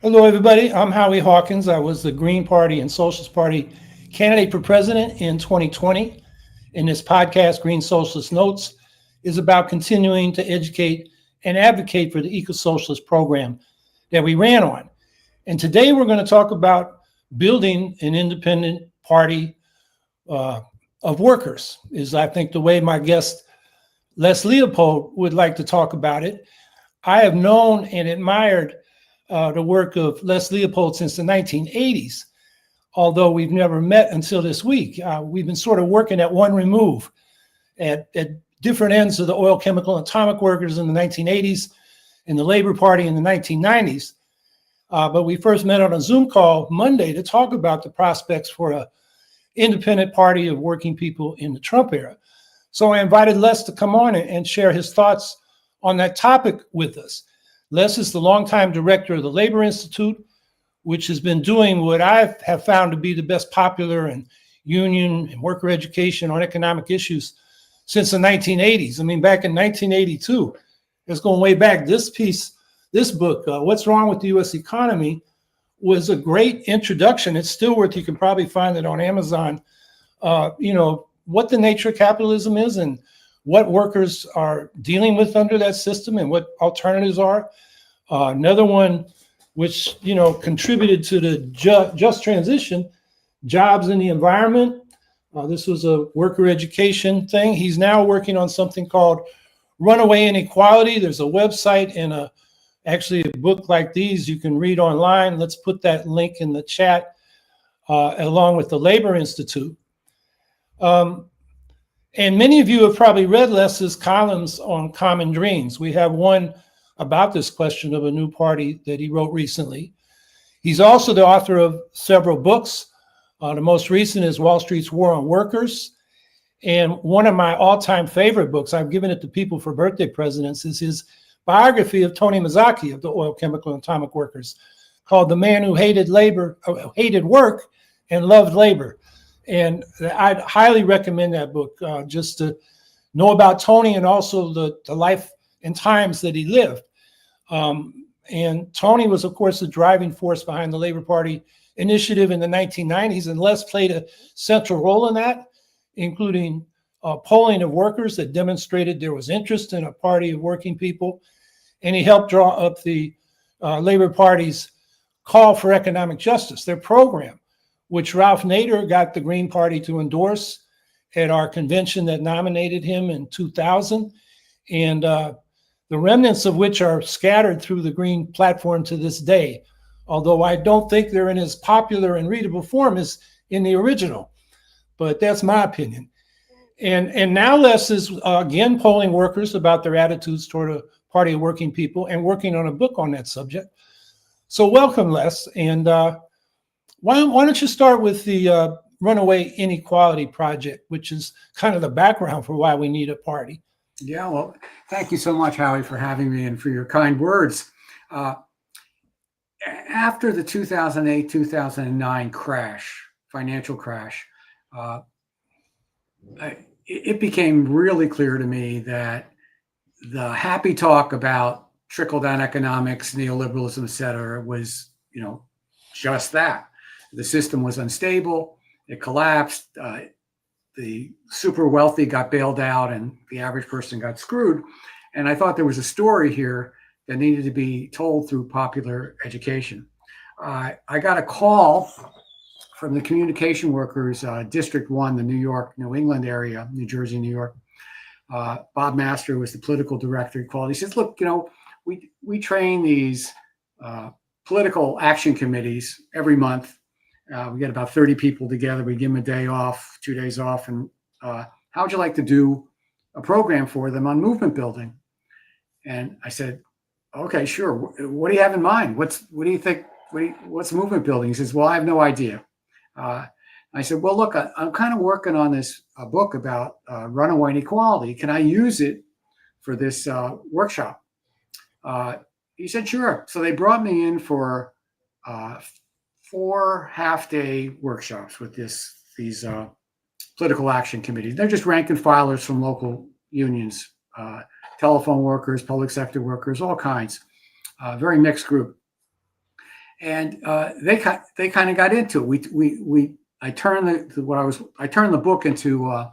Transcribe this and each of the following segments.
Hello, everybody. I'm Howie Hawkins. I was the Green Party and Socialist Party candidate for president in 2020. In this podcast, Green Socialist Notes is about continuing to educate and advocate for the eco-socialist program that we ran on. And today we're going to talk about building an independent party of workers, is I think the way my guest Les Leopold would like to talk about it. I have known and admired the work of Les Leopold since the 1980s, although we've never met until this week. We've been sort of working at one remove at different ends of the oil, chemical, and atomic workers in the 1980s, and the Labor Party in the 1990s. But we first met on a Zoom call Monday to talk about the prospects for an independent party of working people in the Trump era. So I invited Les to come on and share his thoughts on that topic with us. Les is the longtime director of the Labor Institute, which has been doing what I have found to be the best popular and union and worker education on economic issues since the 1980s. I mean, back in 1982, it's going way back. This book, What's Wrong with the U.S. Economy, was a great introduction. It's still worth, you can probably find it on Amazon, what the nature of capitalism is and what workers are dealing with under that system and what alternatives are. Another one which, contributed to the just transition, Jobs in the Environment. This was a worker education thing. He's now working on something called Runaway Inequality. There's a website and actually a book like these you can read online. Let's put that link in the chat along with the Labor Institute. And many of you have probably read Les's columns on Common Dreams. We have one about this question of a new party that he wrote recently. He's also the author of several books. The most recent is Wall Street's War on Workers. And one of my all-time favorite books, I've given it to people for birthday presents, is his biography of Tony Mazzocchi of the oil, chemical, and atomic workers, called The Man Who Hated Work and Loved Labor. And I'd highly recommend that book just to know about Tony and also the life and times that he lived. And Tony was, of course, the driving force behind the Labor Party initiative in the 1990s, and Les played a central role in that, including polling of workers that demonstrated there was interest in a party of working people. And he helped draw up the Labor Party's call for economic justice, their program, which Ralph Nader got the Green Party to endorse at our convention that nominated him in 2000. And the remnants of which are scattered through the Green platform to this day, although I don't think they're in as popular and readable form as in the original, but that's my opinion. And now Les is again polling workers about their attitudes toward a party of working people and working on a book on that subject. So welcome, Les. And why don't you start with the Runaway Inequality Project, which is kind of the background for why we need a party. Yeah, well, thank you so much, Howie, for having me and for your kind words. After the 2008-2009 financial crash, it became really clear to me that the happy talk about trickle-down economics, neoliberalism, et cetera, was, just that. The system was unstable. It collapsed. The super wealthy got bailed out and the average person got screwed. And I thought there was a story here that needed to be told through popular education. I got a call from the communication workers, District 1, the New York, New England area, New Jersey, New York. Bob Master was the political director. He called. He says, look, we train these political action committees every month. We get about 30 people together. We give them a day off, 2 days off. And how would you like to do a program for them on movement building? And I said, okay, sure. What do you have in mind? What do you think? What's movement building? He says, well, I have no idea. I said, well, look, I'm kind of working on this book about runaway inequality. Can I use it for this workshop? He said, sure. So they brought me in for 4 half-day workshops with these political action committees. They're just rank and filers from local unions, telephone workers, public sector workers, all kinds. Very mixed group. and they kind of got into it. I turned the book into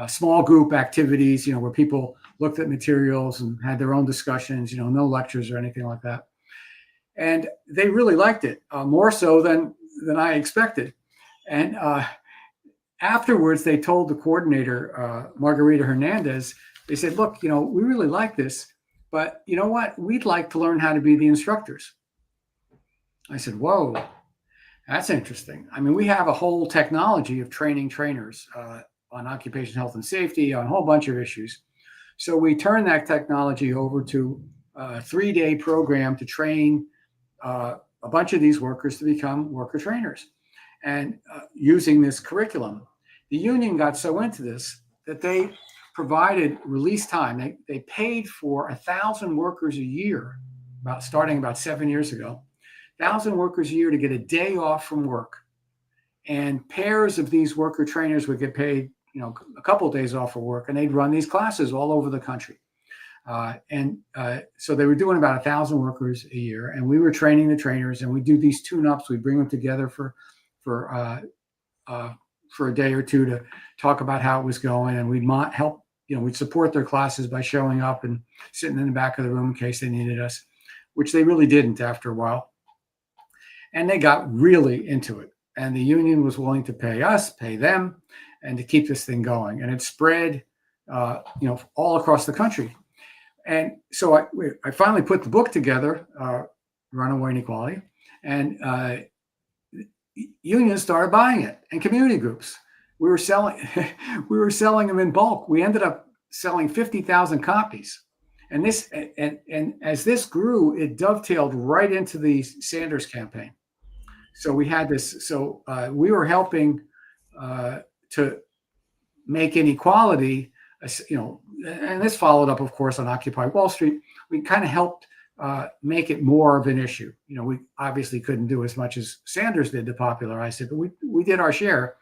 small group activities, where people looked at materials and had their own discussions, no lectures or anything like that. And they really liked it, more so than I expected. And afterwards, they told the coordinator, Margarita Hernandez, they said, look, we really like this, but you know what? We'd like to learn how to be the instructors. I said, whoa, that's interesting. I mean, we have a whole technology of training trainers on occupational health and safety, on a whole bunch of issues. So we turned that technology over to a 3-day program to train a bunch of these workers to become worker trainers. And using this curriculum, the union got so into this that they provided release time. They paid for 1,000 workers a year, starting about 7 years ago, 1,000 workers a year to get a day off from work. And pairs of these worker trainers would get paid, a couple of days off of work, and they'd run these classes all over the country. So they were doing about 1,000 workers a year, and we were training the trainers, and we do these tune-ups. We bring them together for a day or two to talk about how it was going, and we'd help. We'd support their classes by showing up and sitting in the back of the room in case they needed us, which they really didn't after a while. And they got really into it, and the union was willing to pay us, pay them, and to keep this thing going. And it spread, all across the country. And so I finally put the book together, Runaway Inequality, and unions started buying it, and community groups. We were selling them in bulk. We ended up selling 50,000 copies. And as this grew, it dovetailed right into the Sanders campaign. So we had this. So we were helping to make inequality, and this followed up, of course, on Occupy Wall Street. We kind of helped make it more of an issue. We obviously couldn't do as much as Sanders did to popularize it, but we did our share,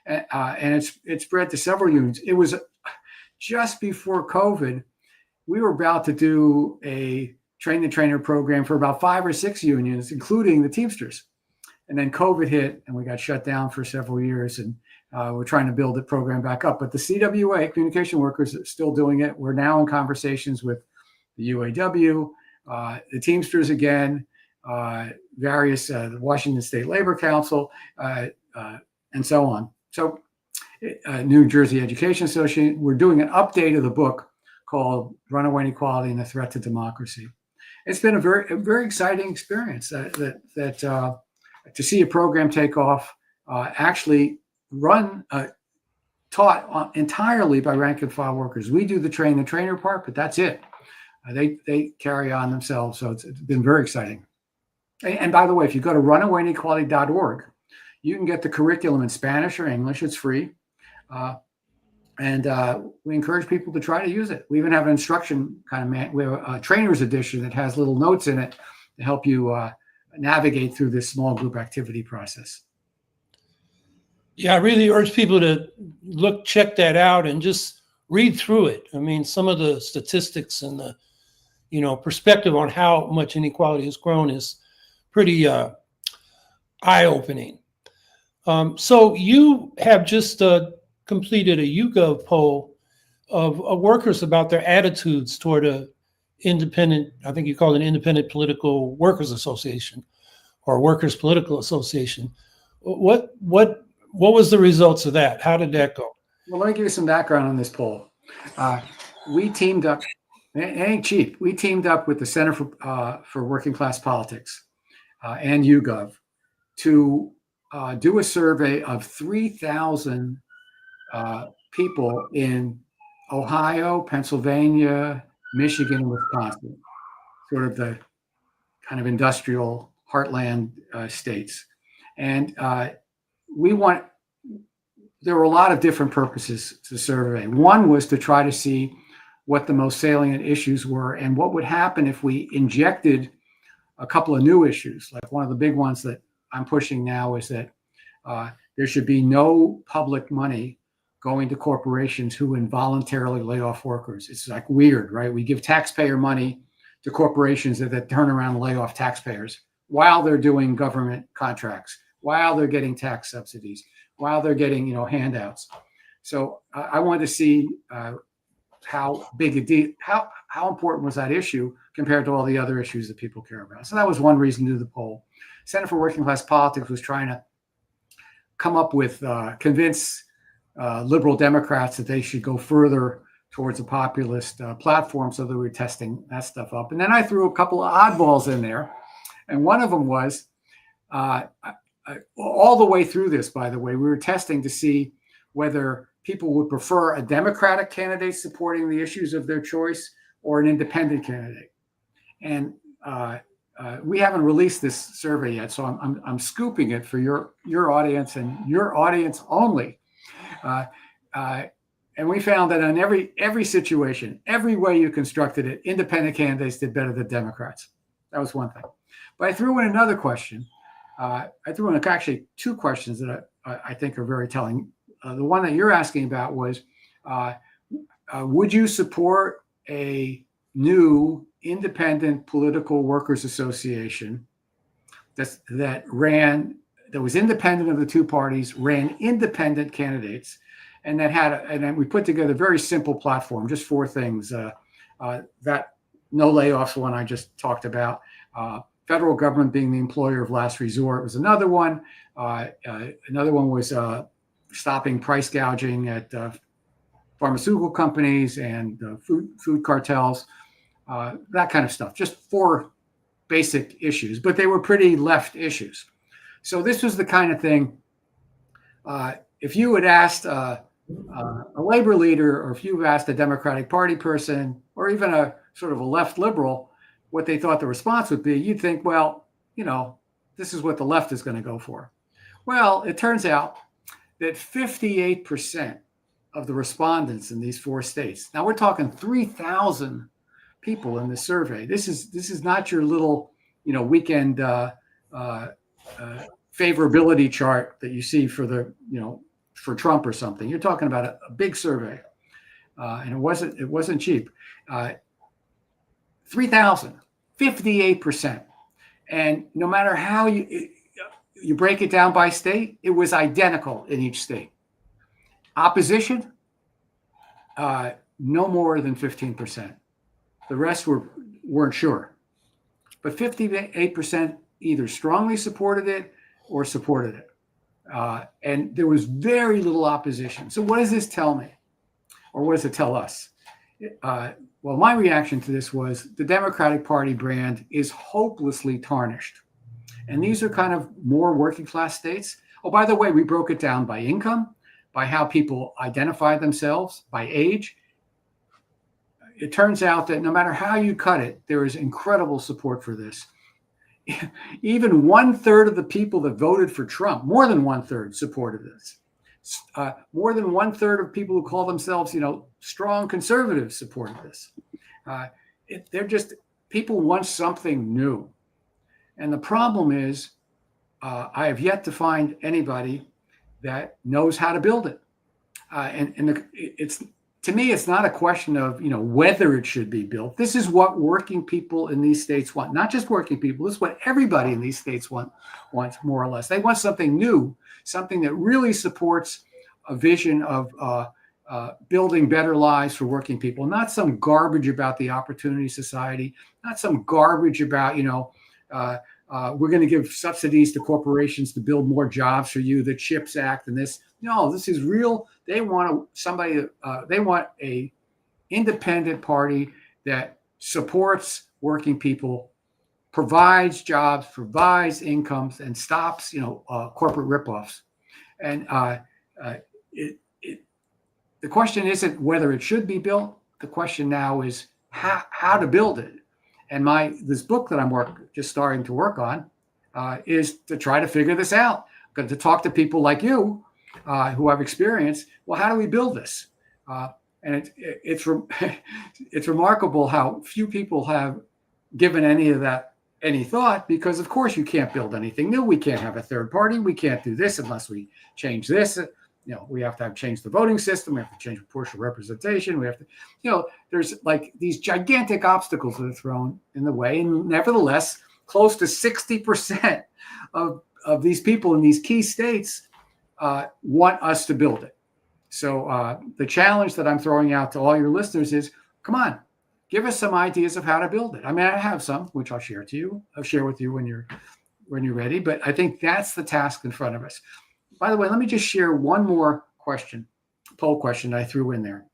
and it spread to several unions. It was just before COVID. We were about to do a train the trainer program for about 5 or 6 unions, including the Teamsters. And then COVID hit, and we got shut down for several years, and we're trying to build the program back up. But the CWA, Communication Workers, are still doing it. We're now in conversations with the UAW, the Teamsters again, various, the Washington State Labor Council, and so on. So New Jersey Education Association, we're doing an update of the book called Runaway Inequality and the Threat to Democracy. It's been a very exciting experience that to see a program take off, actually taught entirely by rank and file workers. We do the train the trainer part, but that's it. They carry on themselves. So it's been very exciting. And by the way, if you go to runawayinequality.org, you can get the curriculum in Spanish or English. It's free. And we encourage people to try to use it. We even have an instruction we have a trainer's edition that has little notes in it to help you navigate through this small group activity process. Yeah, I really urge people to check that out and just read through it. I mean, some of the statistics and the, perspective on how much inequality has grown is pretty eye-opening. So you have just completed a YouGov poll of workers about their attitudes toward a independent, I think you call it an independent political workers association or workers political association. What was the results of that? How did that go? Well, let me give you some background on this poll. We teamed up, it ain't cheap. We teamed up with the Center for Working Class Politics and YouGov to do a survey of 3,000 people in Ohio, Pennsylvania, Michigan, and Wisconsin, sort of the kind of industrial heartland states. And there were a lot of different purposes to the survey. One was to try to see what the most salient issues were and what would happen if we injected a couple of new issues. Like one of the big ones that I'm pushing now is that there should be no public money going to corporations who involuntarily lay off workers. It's like weird, right? We give taxpayer money to corporations that turn around and lay off taxpayers. while they're doing government contracts, while they're getting tax subsidies, while they're getting, handouts. So I wanted to see how big a deal, how important was that issue compared to all the other issues that people care about. So that was one reason to do the poll. Center for Working Class Politics was trying to come up with, convince liberal Democrats that they should go further towards a populist platform, so that we were testing that stuff up. And then I threw a couple of oddballs in there. And one of them was, all the way through this, by the way, we were testing to see whether people would prefer a Democratic candidate supporting the issues of their choice or an independent candidate. And we haven't released this survey yet, so I'm scooping it for your audience and your audience only. And we found that in every situation, every way you constructed it, independent candidates did better than Democrats. That was one thing. But I threw in another question. I threw in actually two questions that I think are very telling. The one that you're asking about was, would you support a new independent political workers association that was independent of the two parties, ran independent candidates, and then we put together a very simple platform, just four things. That no layoffs one I just talked about. Federal government being the employer of last resort was another one. Another one was stopping price gouging at pharmaceutical companies and food cartels, that kind of stuff. Just four basic issues, but they were pretty left issues. So this was the kind of thing, if you had asked a labor leader, or if you asked a Democratic Party person, or even a sort of a left liberal, what they thought the response would be, you'd think, well, this is what the left is going to go for. Well, it turns out that 58% of the respondents in these four states, now we're talking 3,000 people in this survey. This is not your little, weekend favorability chart that you see for for Trump or something. You're talking about a big survey, and it wasn't cheap. 3,000, 58%, and no matter how you break it down by state, it was identical in each state. Opposition, no more than 15%. The rest weren't sure, but 58% either strongly supported it or supported it. And there was very little opposition. So what does this tell me? Or what does it tell us? Well, my reaction to this was the Democratic Party brand is hopelessly tarnished. And these are kind of more working class states. Oh, by the way, we broke it down by income, by how people identify themselves, by age. It turns out that no matter how you cut it, there is incredible support for this. Even 1/3 of the people that voted for Trump, more than 1/3, supported this. More than 1/3 of people who call themselves, strong conservatives supported this. They're just, people want something new. And the problem is, I have yet to find anybody that knows how to build it. To me, it's not a question of, whether it should be built. This is what working people in these states want. Not just working people. This is what everybody in these states wants, more or less. They want something new, something that really supports a vision of building better lives for working people. Not some garbage about the Opportunity Society. Not some garbage about, we're going to give subsidies to corporations to build more jobs for you, the CHIPS Act and this. No, this is real. They want they want a independent party that supports working people, provides jobs, provides incomes, and stops, corporate ripoffs. And the question isn't whether it should be built. The question now is how to build it. And this book that I'm just starting to work on is to try to figure this out. I'm going to talk to people like you who have experience. Well, how do we build this? And it's remarkable how few people have given any of that any thought, because of course you can't build anything new. We can't have a third party. We can't do this unless we change this. We have to change the voting system. We have to change proportional representation. We have to, there's like these gigantic obstacles that are thrown in the way. And nevertheless, close to 60% of these people in these key states want us to build it. So the challenge that I'm throwing out to all your listeners is, come on, give us some ideas of how to build it. I mean, I have some, which I'll share to you. I'll share with you when you're ready. But I think that's the task in front of us. By the way, let me just share one more question, poll question I threw in there.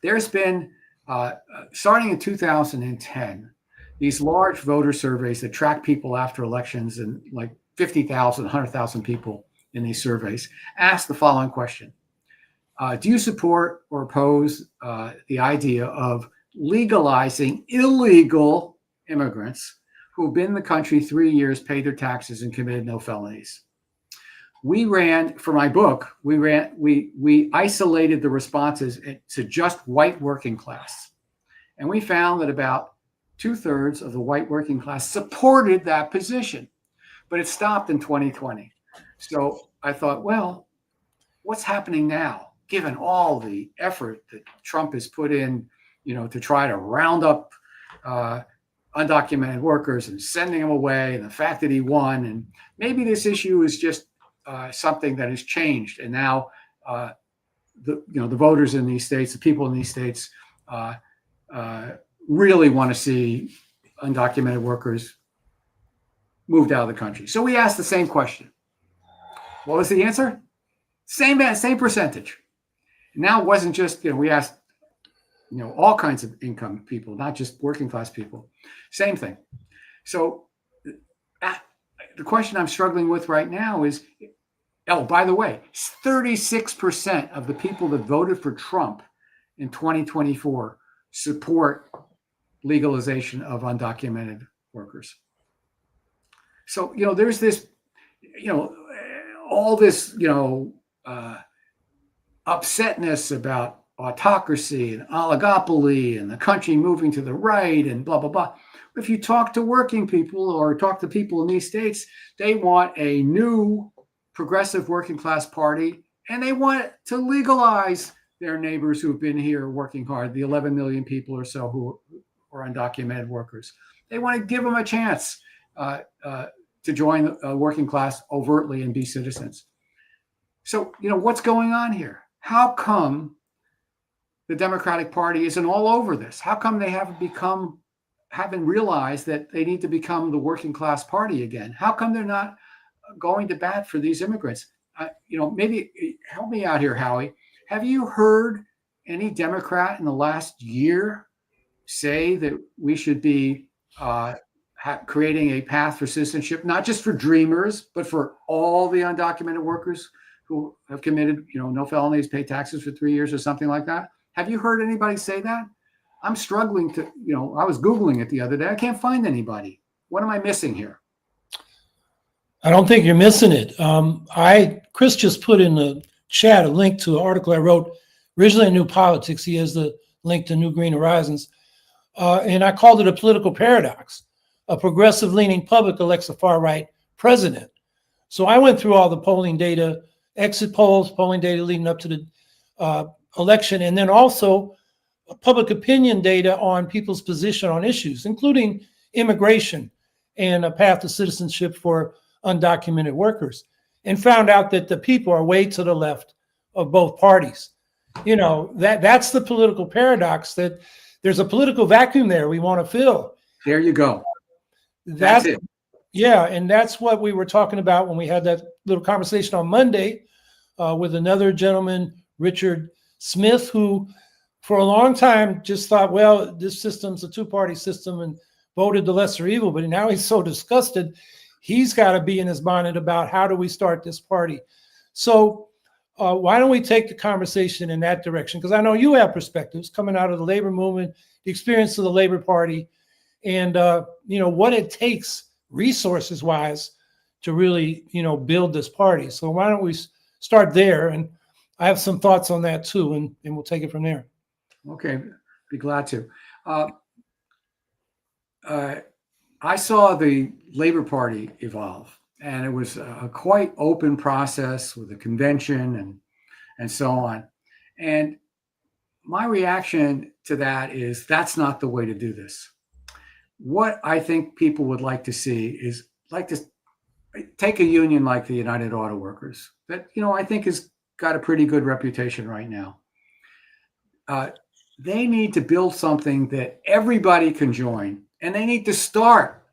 There's been, starting in 2010, these large voter surveys that track people after elections, and like 50,000, 100,000 people in these surveys ask the following question. Do you support or oppose the idea of legalizing illegal immigrants who've been in the country 3 years, paid their taxes, and committed no felonies? We ran, for my book, we isolated the responses to just white working class. And we found that about 2/3 of the white working class supported that position, but it stopped in 2020. So I thought, well, what's happening now, given all the effort that Trump has put in, to try to round up undocumented workers and sending them away, and the fact that he won, and maybe this issue is just something that has changed, and now the voters in these states, the people in these states, really want to see undocumented workers moved out of the country. So we asked the same question. What was the answer? Same percentage. Now it wasn't just, we asked, all kinds of income people, not just working class people. Same thing. So the question I'm struggling with right now is, by the way, 36% of the people that voted for Trump in 2024 support legalization of undocumented workers. So, there's this, all this, upsetness about autocracy and oligopoly and the country moving to the right and blah, blah, blah. If you talk to working people or talk to people in these states, they want a new progressive working class party, and they want to legalize their neighbors who've been here working hard, the 11 million people or so who are undocumented workers. They want to give them a chance to join the working class overtly and be citizens. So, what's going on here? How come the Democratic Party isn't all over this? How come they haven't realized that they need to become the working class party again? How come they're not going to bat for these immigrants? Maybe help me out here, Howie. Have you heard any Democrat in the last year say that we should be creating a path for citizenship, not just for dreamers, but for all the undocumented workers who have committed, no felonies, pay taxes for 3 years or something like that? Have you heard anybody say that? I'm struggling to, I was Googling it the other day. I can't find anybody. What am I missing here? I don't think you're missing it. Chris just put in the chat a link to an article I wrote originally in New Politics. He has the link to New Green Horizons. And I called it a political paradox. A progressive leaning public elects a far right president. So I went through all the polling data, exit polls, polling data leading up to the election, and then also public opinion data on people's position on issues, including immigration and a path to citizenship for undocumented workers, and found out that the people are way to the left of both parties. That's the political paradox, that there's a political vacuum there we want to fill. There you go. That's it. Yeah, and that's what we were talking about when we had that little conversation on Monday with another gentleman, Richard Smith, who for a long time just thought, well, this system's a two-party system, and voted the lesser evil. But now he's so disgusted, he's got to be in his bonnet about how do we start this party. So why don't we take the conversation in that direction? Because I know you have perspectives coming out of the labor movement, the experience of the Labor Party, and what it takes resources-wise to really, build this party. So why don't we start there? And I have some thoughts on that too, and we'll take it from there. Okay, be glad to. I saw the Labor Party evolve, and it was a quite open process with a convention and so on. And my reaction to that is, that's not the way to do this. what I think people would like to see is like to take a union like the United Auto Workers that, I think has got a pretty good reputation right now. They need to build something that everybody can join, and they need to start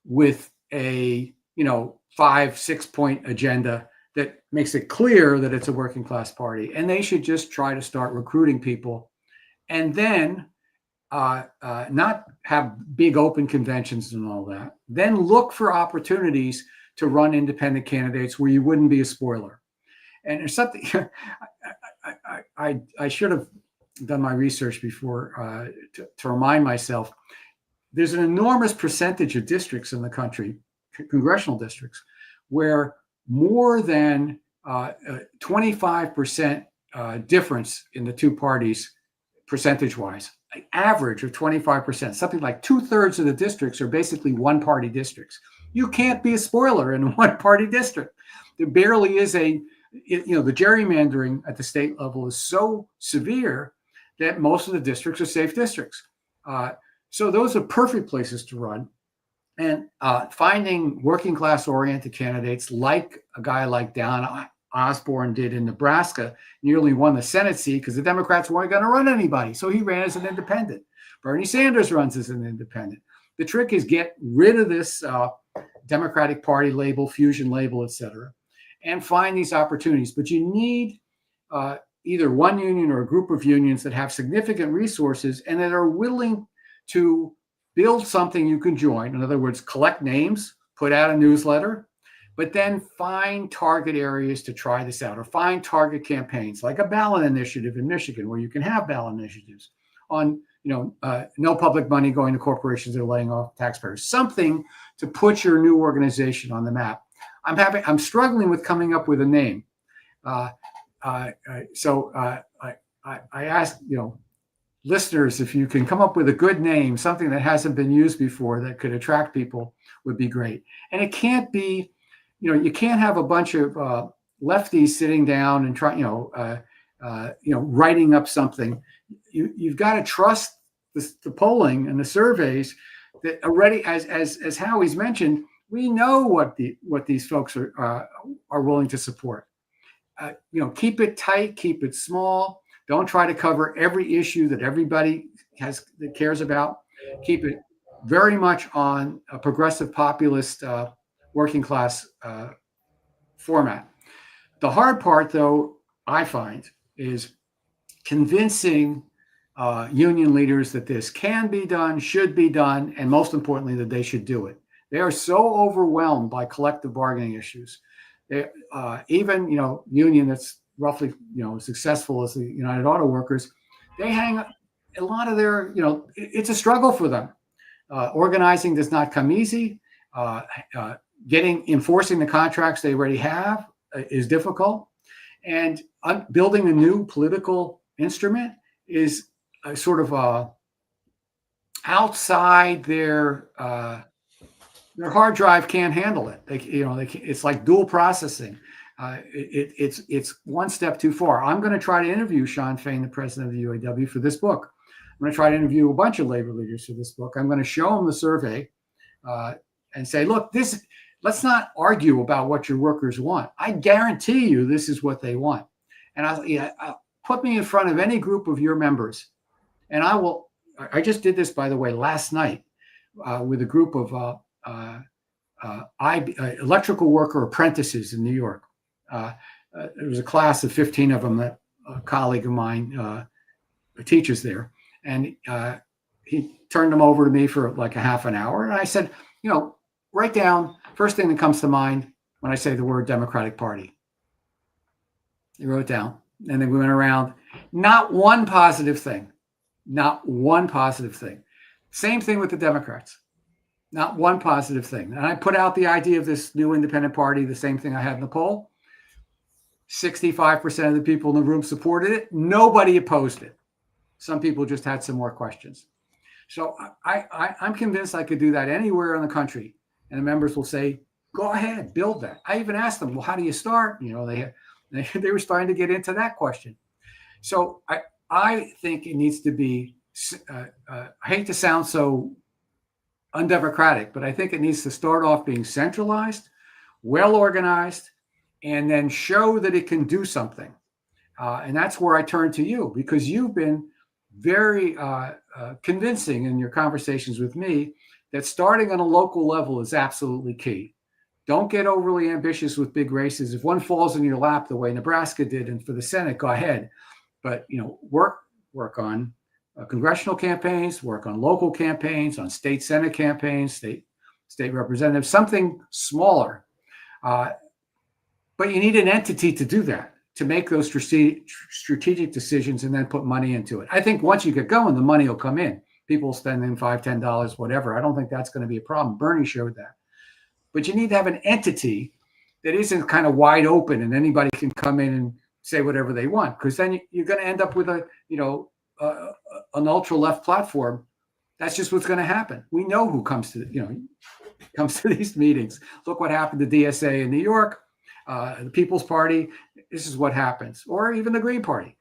with a 5-6 point agenda that makes it clear that it's a working class party, and they should just try to start recruiting people, and then not have big open conventions and all that. Then look for opportunities to run independent candidates where you wouldn't be a spoiler. And there's something I should have done my research before to remind myself. There's an enormous percentage of districts in the country, congressional districts, where more than 25% difference in the two parties, percentage-wise, an average of 25%, something like 2/3 of the districts are basically one-party districts. You can't be a spoiler in a one-party district. There barely is the gerrymandering at the state level is so severe that most of the districts are safe districts. So those are perfect places to run. And finding working class oriented candidates like a guy like Don Osborne did in Nebraska, nearly won the Senate seat because the Democrats weren't going to run anybody. So he ran as an independent. Bernie Sanders runs as an independent. The trick is get rid of this Democratic Party label, fusion label, et cetera, and find these opportunities. But you need either one union or a group of unions that have significant resources and that are willing to build something you can join. In other words, collect names, put out a newsletter, but then find target areas to try this out, or find target campaigns like a ballot initiative in Michigan, where you can have ballot initiatives on, no public money going to corporations that are laying off taxpayers, something to put your new organization on the map. I'm struggling with coming up with a name. So I asked, listeners, if you can come up with a good name, something that hasn't been used before that could attract people, would be great. And it can't be, you can't have a bunch of lefties sitting down and writing up something. You've got to trust the polling and the surveys that already, as Howie's mentioned, we know what these folks are willing to support. Keep it tight, keep it small. Don't try to cover every issue that everybody that cares about. Keep it very much on a progressive populist working class format. The hard part, though, I find, is convincing union leaders that this can be done, should be done, and most importantly, that they should do it. They are so overwhelmed by collective bargaining issues. Even union that's roughly successful as the United Auto Workers, they hang a lot of their it's a struggle for them. Organizing does not come easy. Enforcing the contracts they already have is difficult, and building a new political instrument is sort of outside their hard drive can't handle it. It's like dual processing. It's one step too far. I'm going to try to interview Sean Fain, the president of the UAW, for this book. I'm going to try to interview a bunch of labor leaders for this book. I'm going to show them the survey and say, look, let's not argue about what your workers want. I guarantee you this is what they want. And I'll put me in front of any group of your members. And I just did this, by the way, last night with a group of electrical worker apprentices in New York. There was a class of 15 of them that a colleague of mine teaches there. And he turned them over to me for like a half an hour. And I said, write down first thing that comes to mind when I say the word Democratic Party. He wrote down. And then we went around. Not one positive thing. Not one positive thing. Same thing with the Democrats. Not one positive thing. And I put out the idea of this new independent party, the same thing I had in the poll. 65% of the people in the room supported it. Nobody opposed it. Some people just had some more questions. So I'm convinced I could do that anywhere in the country. And the members will say, go ahead, build that. I even asked them, well, how do you start? They were starting to get into that question. So I think it needs to be, I hate to sound so undemocratic, but I think it needs to start off being centralized, well organized, and then show that it can do something. And that's where I turn to you, because you've been very convincing in your conversations with me that starting on a local level is absolutely key. Don't get overly ambitious with big races. If one falls in your lap the way Nebraska did, and for the Senate, go ahead. But work on congressional campaigns, work on local campaigns, on state Senate campaigns, state representatives, something smaller. But you need an entity to do that, to make those strategic decisions and then put money into it. I think once you get going, the money will come in. People spending $5, $10, whatever. I don't think that's going to be a problem. Bernie showed that. But you need to have an entity that isn't kind of wide open and anybody can come in and say whatever they want, because then you're going to end up with an ultra left platform. That's just what's going to happen. We know who comes to these meetings. Look what happened to DSA in New York, the People's Party. This is what happens, or even the Green Party.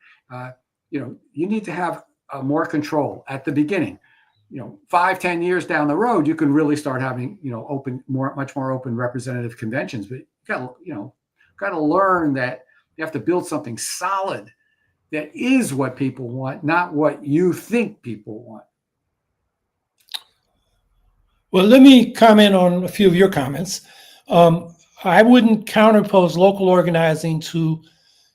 You need to have more control at the beginning. 5, 10 years down the road, you can really start having much more open representative conventions. But you got to learn that you have to build something solid that is what people want, not what you think people want. Well, let me comment on a few of your comments. I wouldn't counterpose local organizing to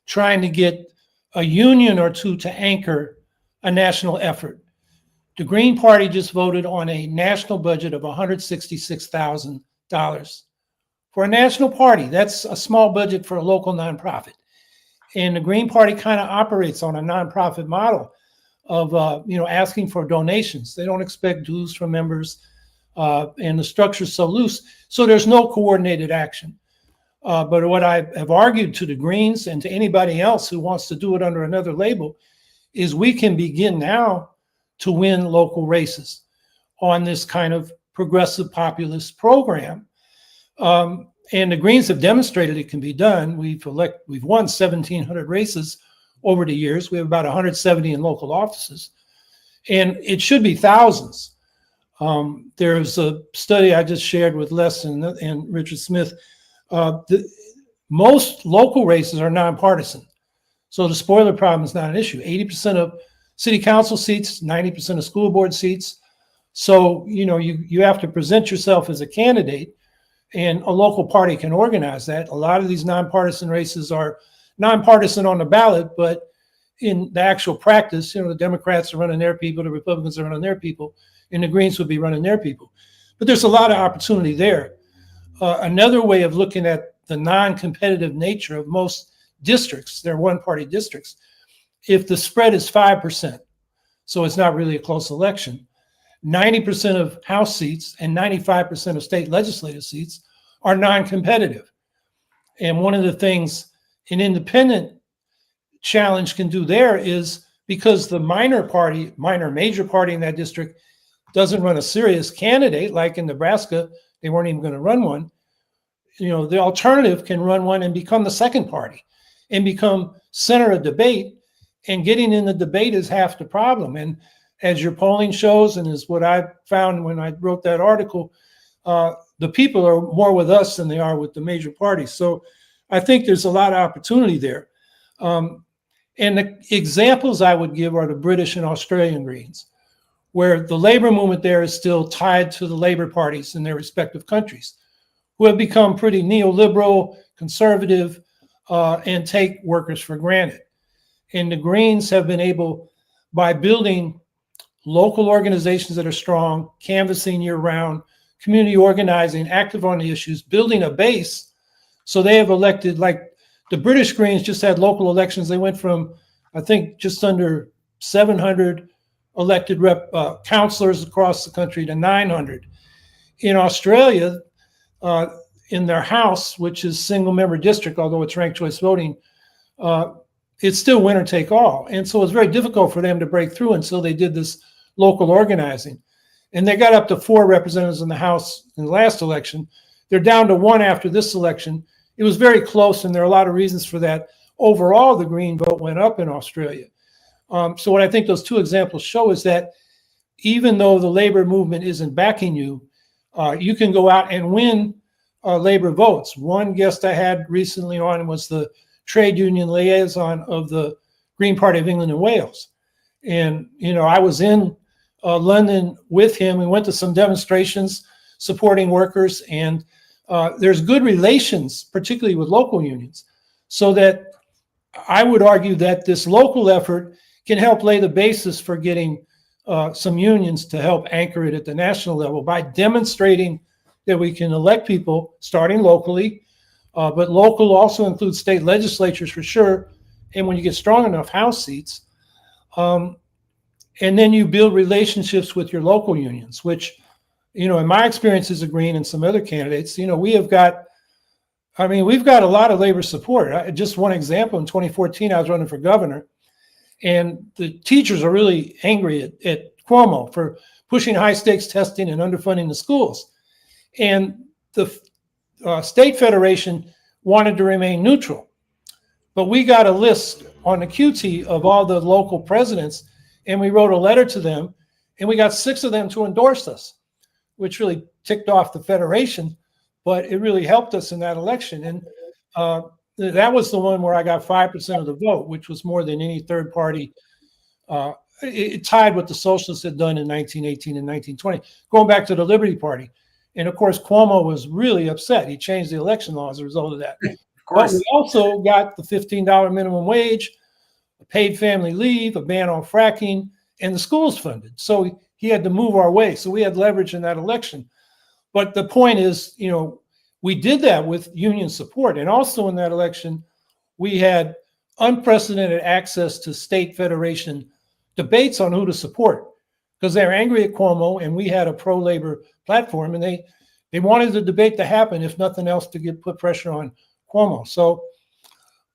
trying to get a union or two to anchor a national effort. The Green Party just voted on a national budget of $166,000 for a national party. That's a small budget for a local nonprofit. And the Green Party kind of operates on a nonprofit model of asking for donations. They don't expect dues from members, and the structure's so loose. So there's no coordinated action. But what I have argued to the Greens and to anybody else who wants to do it under another label is we can begin now to win local races on this kind of progressive populist program. And the Greens have demonstrated it can be done. We've won 1,700 races over the years. We have about 170 in local offices, and it should be thousands. There's a study I just shared with Les and Richard Smith. Most local races are nonpartisan. So the spoiler problem is not an issue. 80% of city council seats, 90% of school board seats. So, you have to present yourself as a candidate, and a local party can organize that. A lot of these nonpartisan races are nonpartisan on the ballot, but in the actual practice, the Democrats are running their people, the Republicans are running their people, and the Greens would be running their people. But there's a lot of opportunity there. Another way of looking at the non-competitive nature of most districts, they're one-party districts, if the spread is 5%, so it's not really a close election, 90% of House seats and 95% of state legislative seats are non-competitive. And one of the things an independent challenge can do there is, because the major party in that district doesn't run a serious candidate, like in Nebraska, they weren't even going to run one. The alternative can run one and become the second party and become center of debate. And getting in the debate is half the problem. And as your polling shows, and is what I found when I wrote that article, the people are more with us than they are with the major parties. So I think there's a lot of opportunity there. And the examples I would give are the British and Australian Greens, where the labor movement there is still tied to the labor parties in their respective countries, who have become pretty neoliberal, conservative, and take workers for granted. And the Greens have been able, by building local organizations that are strong, canvassing year-round, community organizing, active on the issues, building a base. So they have elected, like the British Greens just had local elections. They went from, I think, just under 700 elected councillors across the country to 900. In Australia, in their House, which is single-member district, although it's ranked choice voting, it's still winner take all. And so it's very difficult for them to break through until they did this local organizing. And they got up to 4 representatives in the House in the last election. They're down to 1 after this election. It was very close, and there are a lot of reasons for that. Overall, the Green vote went up in Australia. So what I think those 2 examples show is that even though the labor movement isn't backing you, you can go out and win labor votes. One guest I had recently on was the trade union liaison of the Green Party of England and Wales. And, I was in London with him. We went to some demonstrations supporting workers, and there's good relations, particularly with local unions, so that I would argue that this local effort can help lay the basis for getting some unions to help anchor it at the national level by demonstrating that we can elect people starting locally, but local also includes state legislatures for sure. And when you get strong enough House seats, and then you build relationships with your local unions, which, in my experience as a Green and some other candidates, we've got a lot of labor support. Just one example, in 2014, I was running for governor, and the teachers are really angry at Cuomo for pushing high stakes testing and underfunding the schools. And the state federation wanted to remain neutral. But we got a list on the QT of all the local presidents, and we wrote a letter to them, and we got 6 of them to endorse us, which really ticked off the federation, but it really helped us in that election. And that was the one where I got 5% of the vote, which was more than any third party. It tied what the socialists had done in 1918 and 1920, going back to the Liberty Party. And of course, Cuomo was really upset. He changed the election law as a result of that. Of course. But we also got the $15 minimum wage, a paid family leave, a ban on fracking, and the schools funded. So he had to move our way. So we had leverage in that election. But the point is, we did that with union support. And also in that election, we had unprecedented access to state federation debates on who to support, because they're angry at Cuomo, and we had a pro-labor platform, and they wanted the debate to happen, if nothing else, to put pressure on Cuomo. So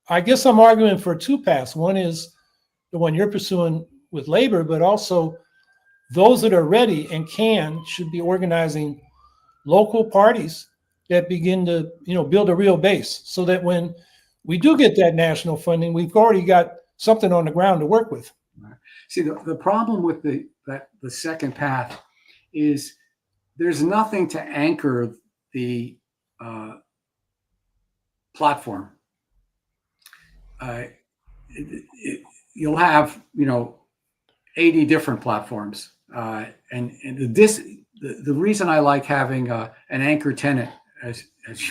I guess I'm arguing for 2 paths. One is the one you're pursuing with labor, but also those that are ready and should be organizing local parties that begin to, build a real base, so that when we do get that national funding, we've already got something on the ground to work with. See, the problem with the second path is there's nothing to anchor the platform. You'll have 80 different platforms, and the reason I like having an anchor tenant, as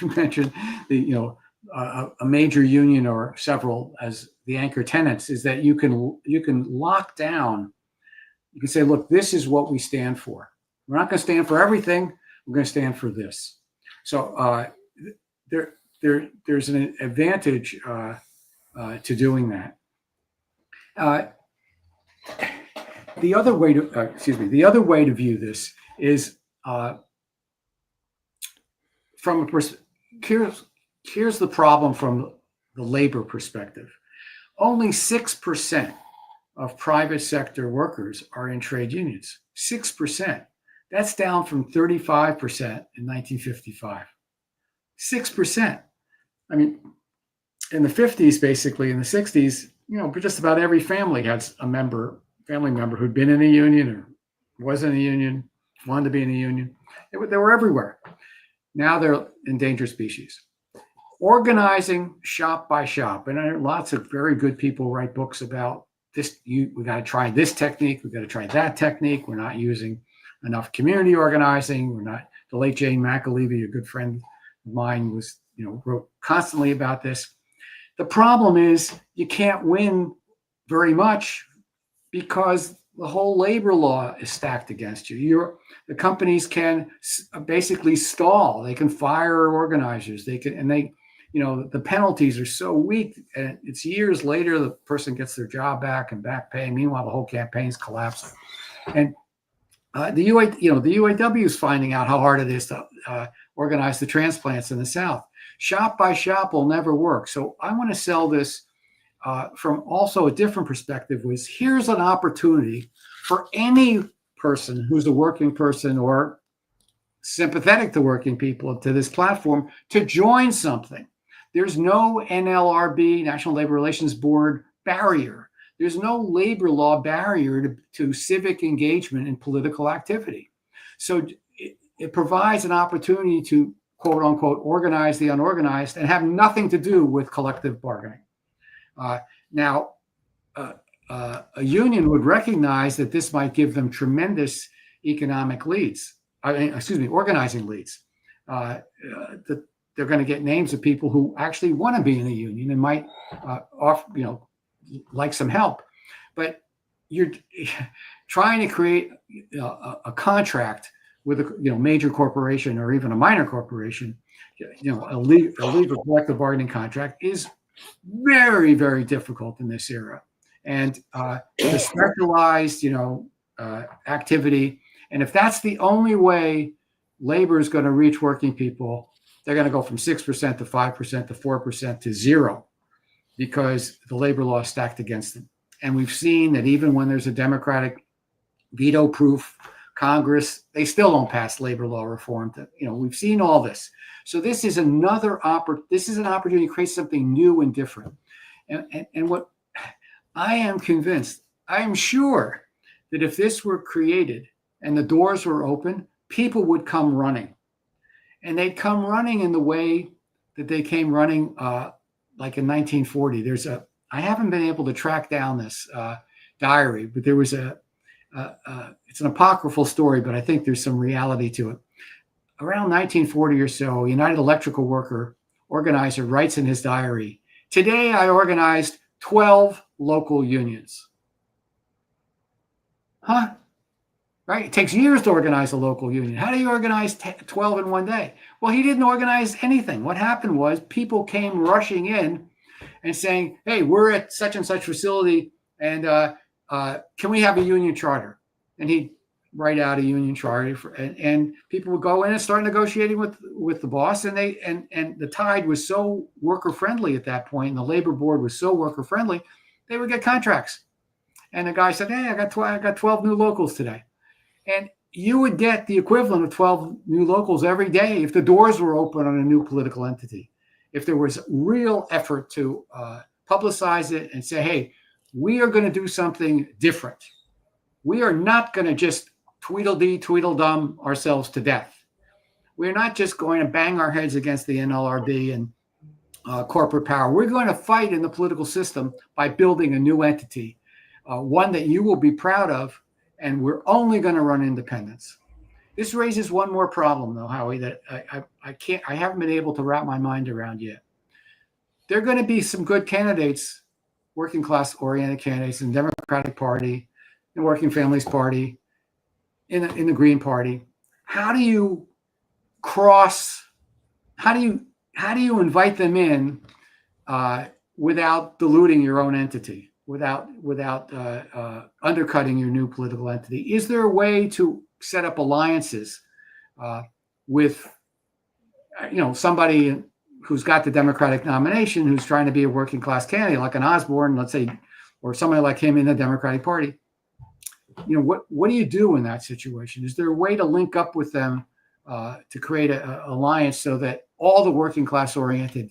you mentioned, a major union or several as the anchor tenants, is that you can lock down. You can say, look, this is what we stand for. We're not going to stand for everything. We're going to stand for this. So there's an advantage to doing that. The other way to view this is here's the problem from the labor perspective. Only 6% of private sector workers are in trade unions. 6%. That's down from 35% in 1955. 6%. I mean, in the 50s, basically, in the 60s, just about every family had a family member who'd been in a union or was in a union, wanted to be in a union. They were everywhere. Now they're endangered species. Organizing shop by shop, and lots of very good people write books about this. We got to try this technique. We got to try that technique. We're not using enough community organizing. We're not. The late Jane McAlevey, a good friend of mine, wrote constantly about this. The problem is you can't win very much because the whole labor law is stacked against you. The companies can basically stall. They can fire organizers. The penalties are so weak, and it's years later the person gets their job back and back pay. Meanwhile, the whole campaign's collapsing. And the UAW is finding out how hard it is to organize the transplants in the South. Shop by shop will never work. So I want to sell this from also a different perspective. Here's an opportunity for any person who's a working person or sympathetic to working people, to this platform, to join something. There's no NLRB, National Labor Relations Board, barrier. There's no labor law barrier to civic engagement and political activity. So it provides an opportunity to, quote unquote, organize the unorganized and have nothing to do with collective bargaining. Now, a union would recognize that this might give them tremendous economic leads. Organizing leads. That they're going to get names of people who actually want to be in a union and might offer, like some help. But you're trying to create a contract with a major corporation or even a minor corporation. A legal collective bargaining contract is very, very difficult in this era. And the specialized, activity. And if that's the only way labor is going to reach working people, they're going to go from 6% to 5% to 4% to 0 because the labor law is stacked against them. And we've seen that even when there's a Democratic veto-proof Congress, they still don't pass labor law reform. We've seen all this. So this is another this is an opportunity to create something new and different. And what I am convinced, I am sure that if this were created and the doors were open, people would come running. And they'd come running in the way that they came running like in 1940. I haven't been able to track down this diary, but there was it's an apocryphal story, but I think there's some reality to it. Around 1940 or so, a United Electrical Worker organizer writes in his diary, "Today I organized 12 local unions." Huh? Right? It takes years to organize a local union. How do you organize 12 in one day? Well, he didn't organize anything. What happened was people came rushing in and saying, "Hey, we're at such and such facility, and can we have a union charter?" And he'd write out a union charter, and people would go in and start negotiating with the boss. And the tide was so worker friendly at that point, and the labor board was so worker friendly, they would get contracts. And the guy said, "Hey, I got 12 new locals today." And you would get the equivalent of 12 new locals every day if the doors were open on a new political entity. If there was real effort to publicize it and say, "Hey, we are going to do something different. We are not going to just tweedledee, tweedledum ourselves to death. We're not just going to bang our heads against the NLRB and corporate power. We're going to fight in the political system by building a new entity, one that you will be proud of, and we're only going to run independence." This raises one more problem, though, Howie, that I haven't been able to wrap my mind around yet. There are going to be some good candidates, working class oriented candidates in the Democratic Party, the Working Families Party, in the Green Party. How do you invite them in without diluting your own entity, without undercutting your new political entity? Is there a way to set up alliances with somebody who's got the Democratic nomination, who's trying to be a working class candidate, like an Osborne, let's say, or somebody like him in the Democratic Party? What do you do in that situation? Is there a way to link up with them to create an alliance so that all the working class oriented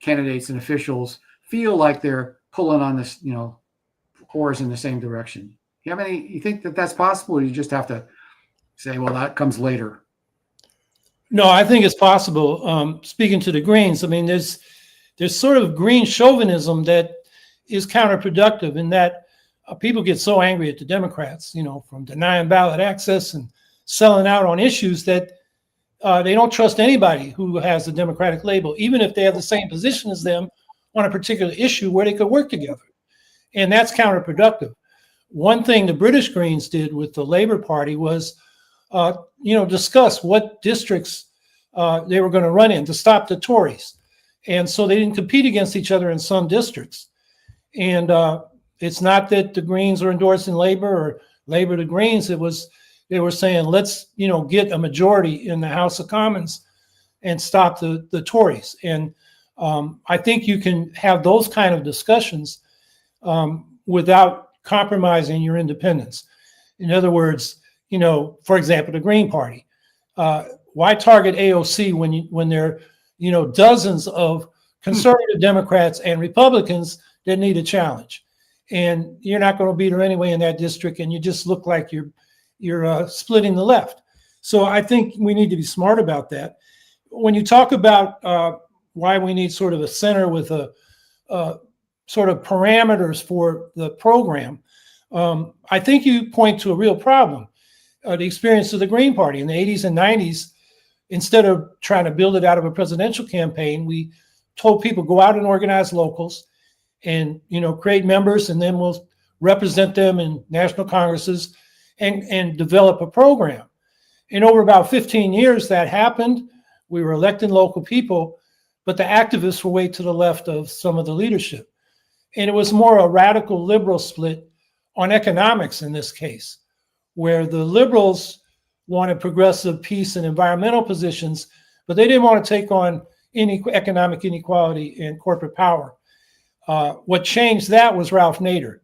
candidates and officials feel like they're pulling on this, oars in the same direction? You think that that's possible, or you just have to say, well, that comes later? No, I think it's possible. Speaking to the Greens, I mean, there's sort of green chauvinism that is counterproductive in that people get so angry at the Democrats, from denying ballot access and selling out on issues that they don't trust anybody who has the Democratic label, even if they have the same position as them on a particular issue where they could work together. And that's counterproductive. One thing the British Greens did with the Labour Party was, discuss what districts they were going to run in to stop the Tories. And so they didn't compete against each other in some districts. And it's not that the Greens are endorsing Labour or Labour to Greens. It was, they were saying, let's, get a majority in the House of Commons and stop the Tories. And I think you can have those kind of discussions without compromising your independence. In other words, for example, the Green Party. Why target AOC when there are, dozens of conservative Democrats and Republicans that need a challenge? And you're not going to beat her anyway in that district, and you just look like you're splitting the left. So I think we need to be smart about that. When you talk about why we need sort of a center with a sort of parameters for the program, I think you point to a real problem. The experience of the Green Party in the 80s and 90s, instead of trying to build it out of a presidential campaign, we told people go out and organize locals and, create members, and then we'll represent them in national congresses and develop a program. And over about 15 years that happened. We were electing local people, but the activists were way to the left of some of the leadership. And it was more a radical liberal split on economics in this case, where the liberals wanted progressive peace and environmental positions, but they didn't want to take on any economic inequality and corporate power. What changed that was Ralph Nader,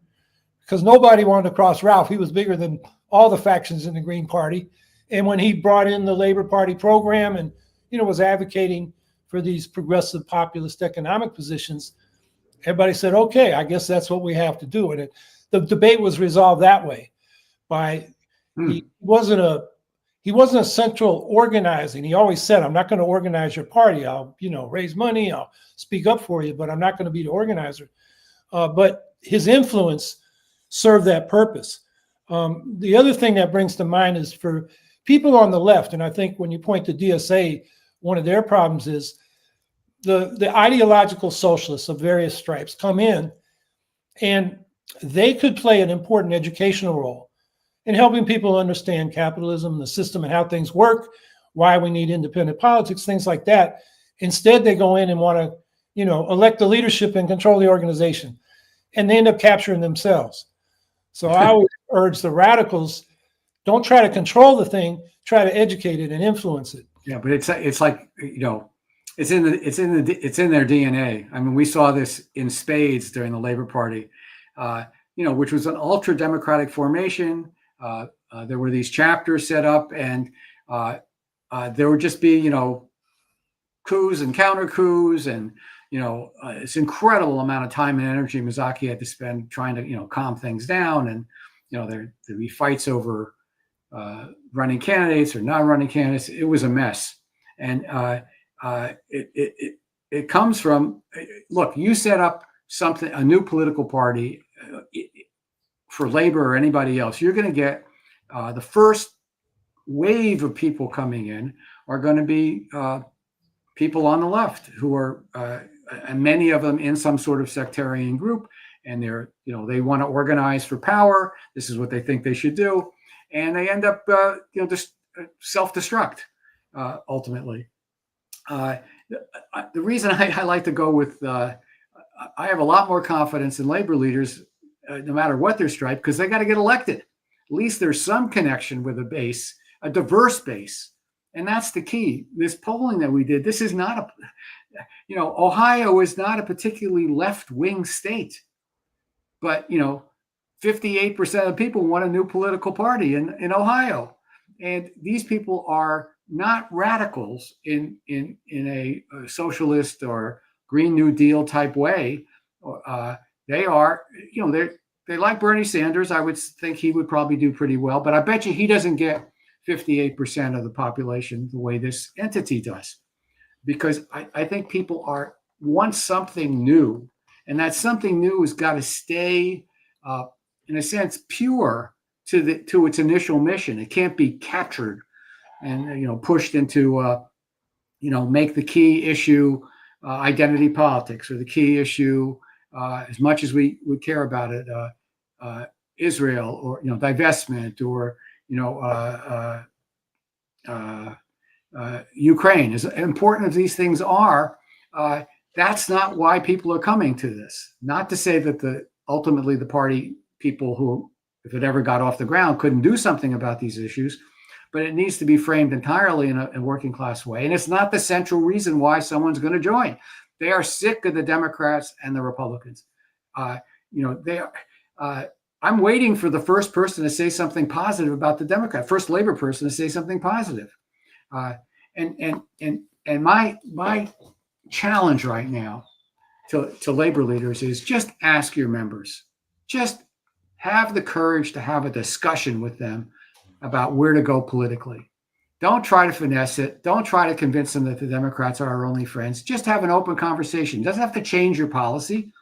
because nobody wanted to cross Ralph. He was bigger than all the factions in the Green Party. And when he brought in the Labor Party program and, was advocating for these progressive populist economic positions, everybody said, okay, I guess that's what we have to do. And the debate was resolved that way. He wasn't a central organizing. He always said, I'm not going to organize your party. I'll, raise money. I'll speak up for you, but I'm not going to be the organizer. But his influence served that purpose. The other thing that brings to mind is for people on the left, and I think when you point to DSA, one of their problems is the ideological socialists of various stripes come in, and they could play an important educational role in helping people understand capitalism, the system, and how things work, why we need independent politics, things like that. Instead, they go in and want to, elect the leadership and control the organization, and they end up capturing themselves. So I always urge the radicals, don't try to control the thing, try to educate it and influence it. Yeah, but it's like, it's in their DNA. I mean, we saw this in spades during the Labor Party, which was an ultra democratic formation. There were these chapters set up, and there would just be, coups and counter coups, and this incredible amount of time and energy Mazzocchi had to spend trying to calm things down, and there'd be fights over running candidates or not running candidates. It was a mess, and it comes from, look, you set up a new political party for labor or anybody else, you're going to get the first wave of people coming in are going to be people on the left who are, and many of them in some sort of sectarian group, and they want to organize for power. This is what they think they should do, and they end up, just self-destruct ultimately. The reason I like to go with, I have a lot more confidence in labor leaders, no matter what their stripe, because they got to get elected. At least there's some connection with a base, a diverse base. And that's the key. This polling that we did, this is not Ohio is not a particularly left-wing state, but, 58% of people want a new political party in Ohio. And these people are not radicals in a socialist or Green New Deal type way. They are, they like Bernie Sanders. I would think he would probably do pretty well, but I bet you he doesn't get 58% of the population the way this entity does, because I think people want something new, and that something new has got to stay, in a sense, pure to its initial mission. It can't be captured and pushed into make the key issue identity politics, or the key issue, as much as we would care about it, Israel, or divestment, or Ukraine. As important as these things are, that's not why people are coming to this. Not to say that ultimately the party people who, if it ever got off the ground, couldn't do something about these issues, but it needs to be framed entirely in a working class way. And it's not the central reason why someone's going to join. They are sick of the Democrats and the Republicans. They are. I'm waiting for the first person to say something positive about the Democrat, first labor person to say something positive. And my challenge right now to labor leaders is just ask your members, just have the courage to have a discussion with them about where to go politically. Don't try to finesse it. Don't try to convince them that the Democrats are our only friends. Just have an open conversation. It doesn't have to change your policy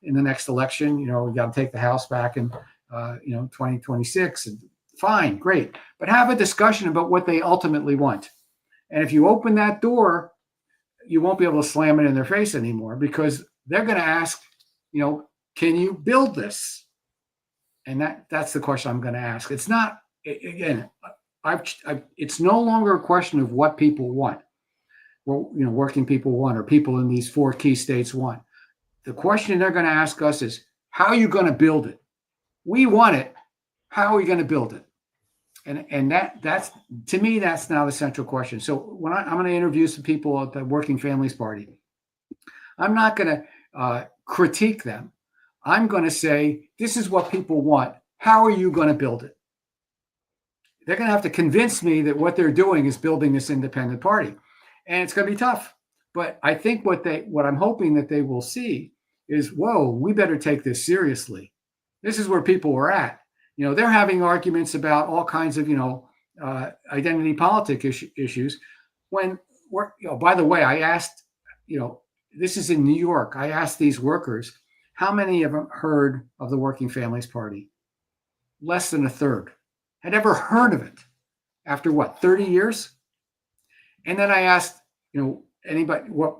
in the next election. We got to take the House back in 2026. And fine, great. But have a discussion about what they ultimately want. And if you open that door, you won't be able to slam it in their face anymore, because they're going to ask, can you build this? And that's the question I'm going to ask. It's not, again, it's no longer a question of what people want, working people want, or people in these 4 key states want. The question they're going to ask us is, how are you going to build it? We want it. How are we going to build it? And that's, to me, that's now the central question. So when I'm going to interview some people at the Working Families Party, I'm not going to critique them. I'm going to say, this is what people want. How are you going to build it? They're going to have to convince me that what they're doing is building this independent party. And it's going to be tough. But I think what I'm hoping that they will see is, whoa, we better take this seriously. This is where people are at. They're having arguments about all kinds of, identity politic issues. When by the way, I asked, this is in New York. I asked these workers, how many of them heard of the Working Families Party? Less than a third had ever heard of it after 30 years? And then I asked, anybody, what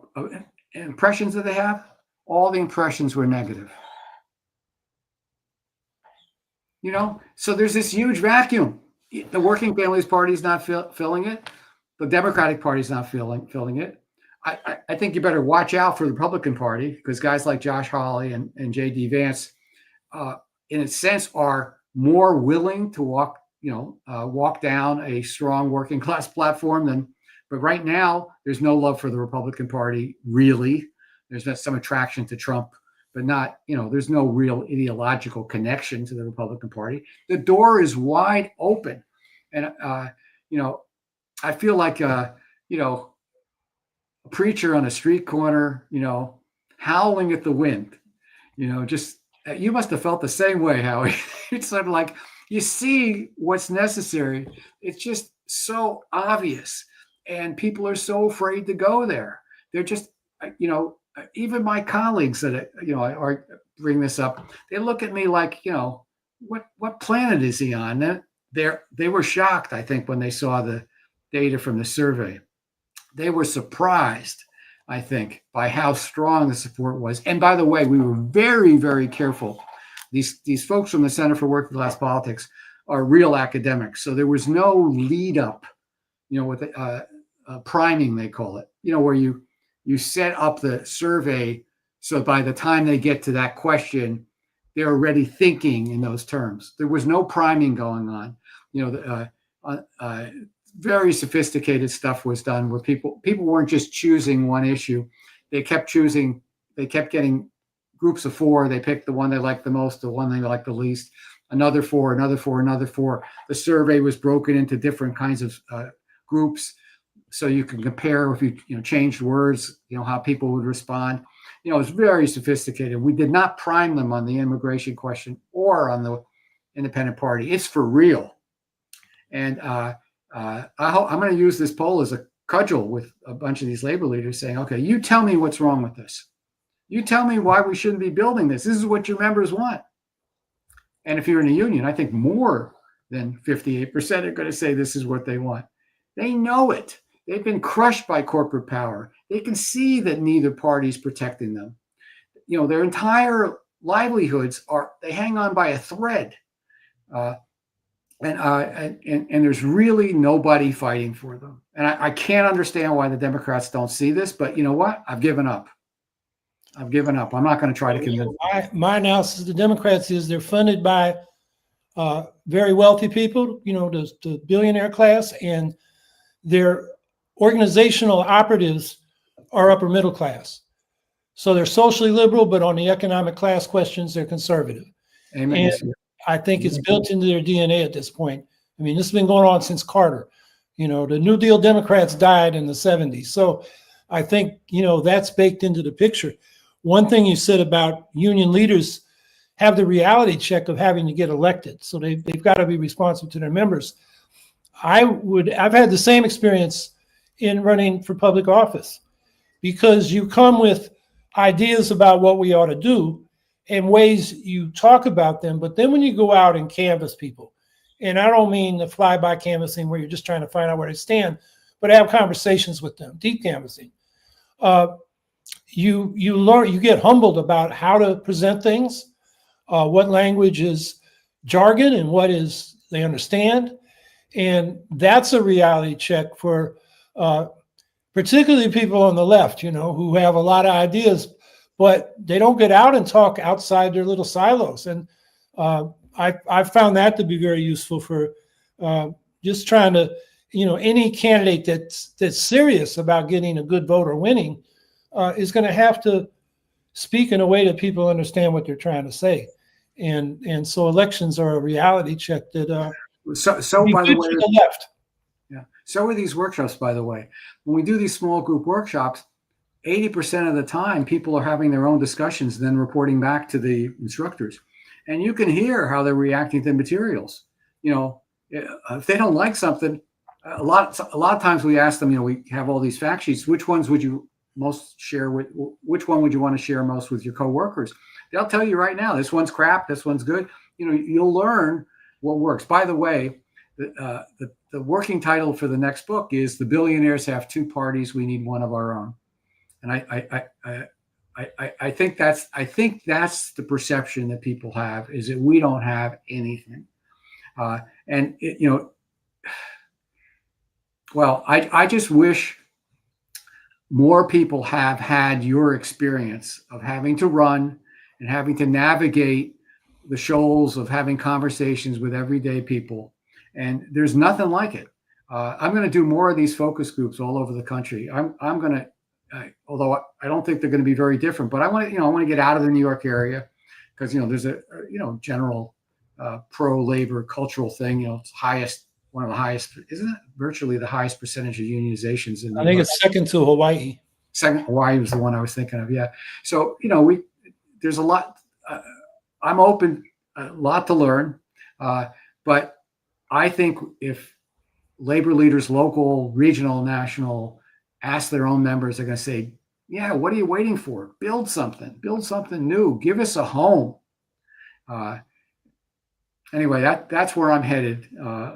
impressions do they have? All the impressions were negative. So there's this huge vacuum. The Working Families Party is not filling it. The Democratic Party is not filling it. I think you better watch out for the Republican Party, because guys like Josh Hawley and J.D. Vance, in a sense, are more willing to walk down a strong working class platform but right now there's no love for the Republican Party, really. There's some attraction to Trump, but not, there's no real ideological connection to the Republican Party. The door is wide open. And, I feel like, a preacher on a street corner, howling at the wind, you must have felt the same way, Howie. It's sort of like, you see what's necessary. It's just so obvious. And people are so afraid to go there. They're just, even my colleagues that, I bring this up, they look at me like, what planet is he on? They were shocked, I think, when they saw the data from the survey. They were surprised, I think, by how strong the support was. And by the way, we were very, very careful. These folks from the Center for Working Class Politics are real academics. So there was no lead up, with priming, they call it, where you set up the survey. So by the time they get to that question, they're already thinking in those terms. There was no priming going on. Very sophisticated stuff was done where people weren't just choosing one issue. They kept getting groups of 4. They picked the one they liked the most, the one they liked the least, another 4, another 4, another 4. The survey was broken into different kinds of groups, so you can compare if you changed words, how people would respond. It was very sophisticated. We did not prime them on the immigration question or on the independent party. It's for real. And I'm going to use this poll as a cudgel with a bunch of these labor leaders saying, okay, you tell me what's wrong with this. You tell me why we shouldn't be building this. This is what your members want. And if you're in a union, I think more than 58% are going to say this is what they want. They know it. They've been crushed by corporate power. They can see that neither party is protecting them. Their entire livelihoods they hang on by a thread. And there's really nobody fighting for them. And I can't understand why the Democrats don't see this, but you know what? I've given up. I'm not going to try to convince them. My analysis of the Democrats is they're funded by very wealthy people, the billionaire class, and their organizational operatives are upper middle class. So they're socially liberal, but on the economic class questions, they're conservative. Amen. And I think it's built into their DNA at this point. I mean, this has been going on since Carter. The New Deal Democrats died in the 70s. So I think, that's baked into the picture. One thing you said about union leaders have the reality check of having to get elected. So they've got to be responsive to their members. I've had the same experience in running for public office, because you come with ideas about what we ought to do and ways you talk about them. But then when you go out and canvass people, and I don't mean the fly-by canvassing where you're just trying to find out where they stand, but have conversations with them, deep canvassing. You learn, you get humbled about how to present things, what language is jargon and what is they understand. And that's a reality check for particularly people on the left, who have a lot of ideas, but they don't get out and talk outside their little silos. And I found that to be very useful for just trying to, any candidate that's serious about getting a good vote or winning is going to have to speak in a way that people understand what they're trying to say. And so elections are a reality check that so by the way, to the left. Yeah. So are these workshops, by the way. When we do these small group workshops, 80% of the time, people are having their own discussions, then reporting back to the instructors. And you can hear how they're reacting to materials. If they don't like something, a lot of times we ask them, we have all these fact sheets. Which ones would you most share with? Which one would you want to share most with your coworkers? They'll tell you right now, this one's crap, this one's good. You'll learn what works. By the way, the working title for the next book is "The Billionaires Have Two Parties. We Need One of Our Own." And I think that's the perception that people have, is that we don't have anything. I just wish more people have had your experience of having to run and having to navigate the shoals of having conversations with everyday people. And there's nothing like it. I'm going to do more of these focus groups all over the country. I'm going to, although I don't think they're going to be very different, but I want to get out of the New York area, because there's a general pro-labor cultural thing. It's one of the highest, isn't it? Virtually the highest percentage of unionizations in New York. I think it's second to Hawaii. Second, Hawaii was the one I was thinking of. Yeah. So there's a lot. I'm open, a lot to learn, but I think if labor leaders, local, regional, national, ask their own members, they're going to say, yeah, what are you waiting for? Build something new, give us a home. Anyway, that's where I'm headed.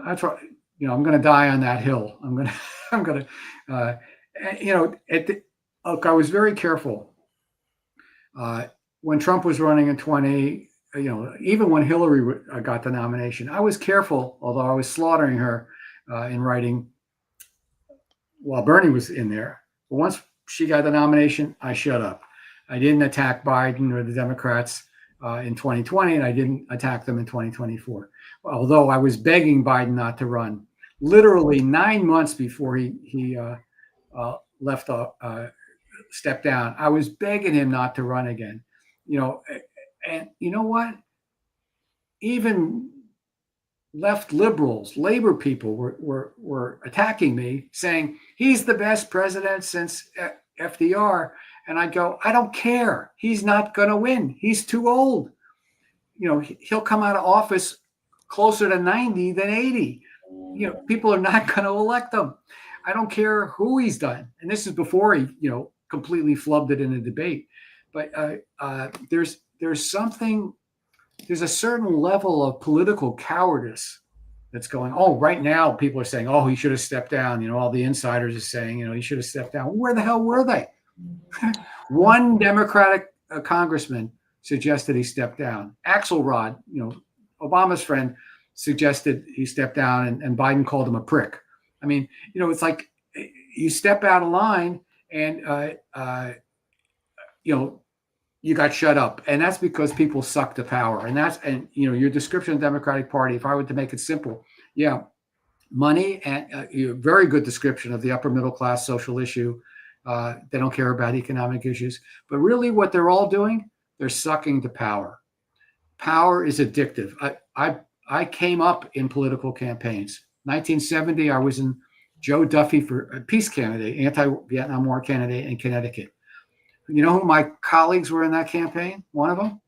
That's where, I'm going to die on that hill. Look, I was very careful. When Trump was running in 20, even when Hillary got the nomination, I was careful, although I was slaughtering her in writing while Bernie was in there. But once she got the nomination, I shut up. I didn't attack Biden or the Democrats in 2020, and I didn't attack them in 2024. Although I was begging Biden not to run, literally 9 months before he left, stepped down. I was begging him not to run again. And you know what? Even left liberals, labor people were attacking me, saying he's the best president since FDR. And I go, I don't care. He's not going to win. He's too old. He'll come out of office closer to 90 than 80. People are not going to elect him. I don't care who he's done. And this is before he, completely flubbed it in a debate. But there's a certain level of political cowardice that's going. Oh, right now people are saying, oh, he should have stepped down. All the insiders are saying, he should have stepped down. Where the hell were they? One Democratic congressman suggested he step down. Axelrod, Obama's friend, suggested he step down, and Biden called him a prick. I mean, it's like you step out of line and, you got shut up. And that's because people suck to power. And your description of the Democratic Party, if I were to make it simple, money and very good description of the upper middle class social issue. They don't care about economic issues, but really what they're all doing, they're sucking to power. Power is addictive. I came up in political campaigns. 1970, I was in Joe Duffy for a peace candidate, anti-Vietnam War candidate in Connecticut. You know who my colleagues were in that campaign? One of them,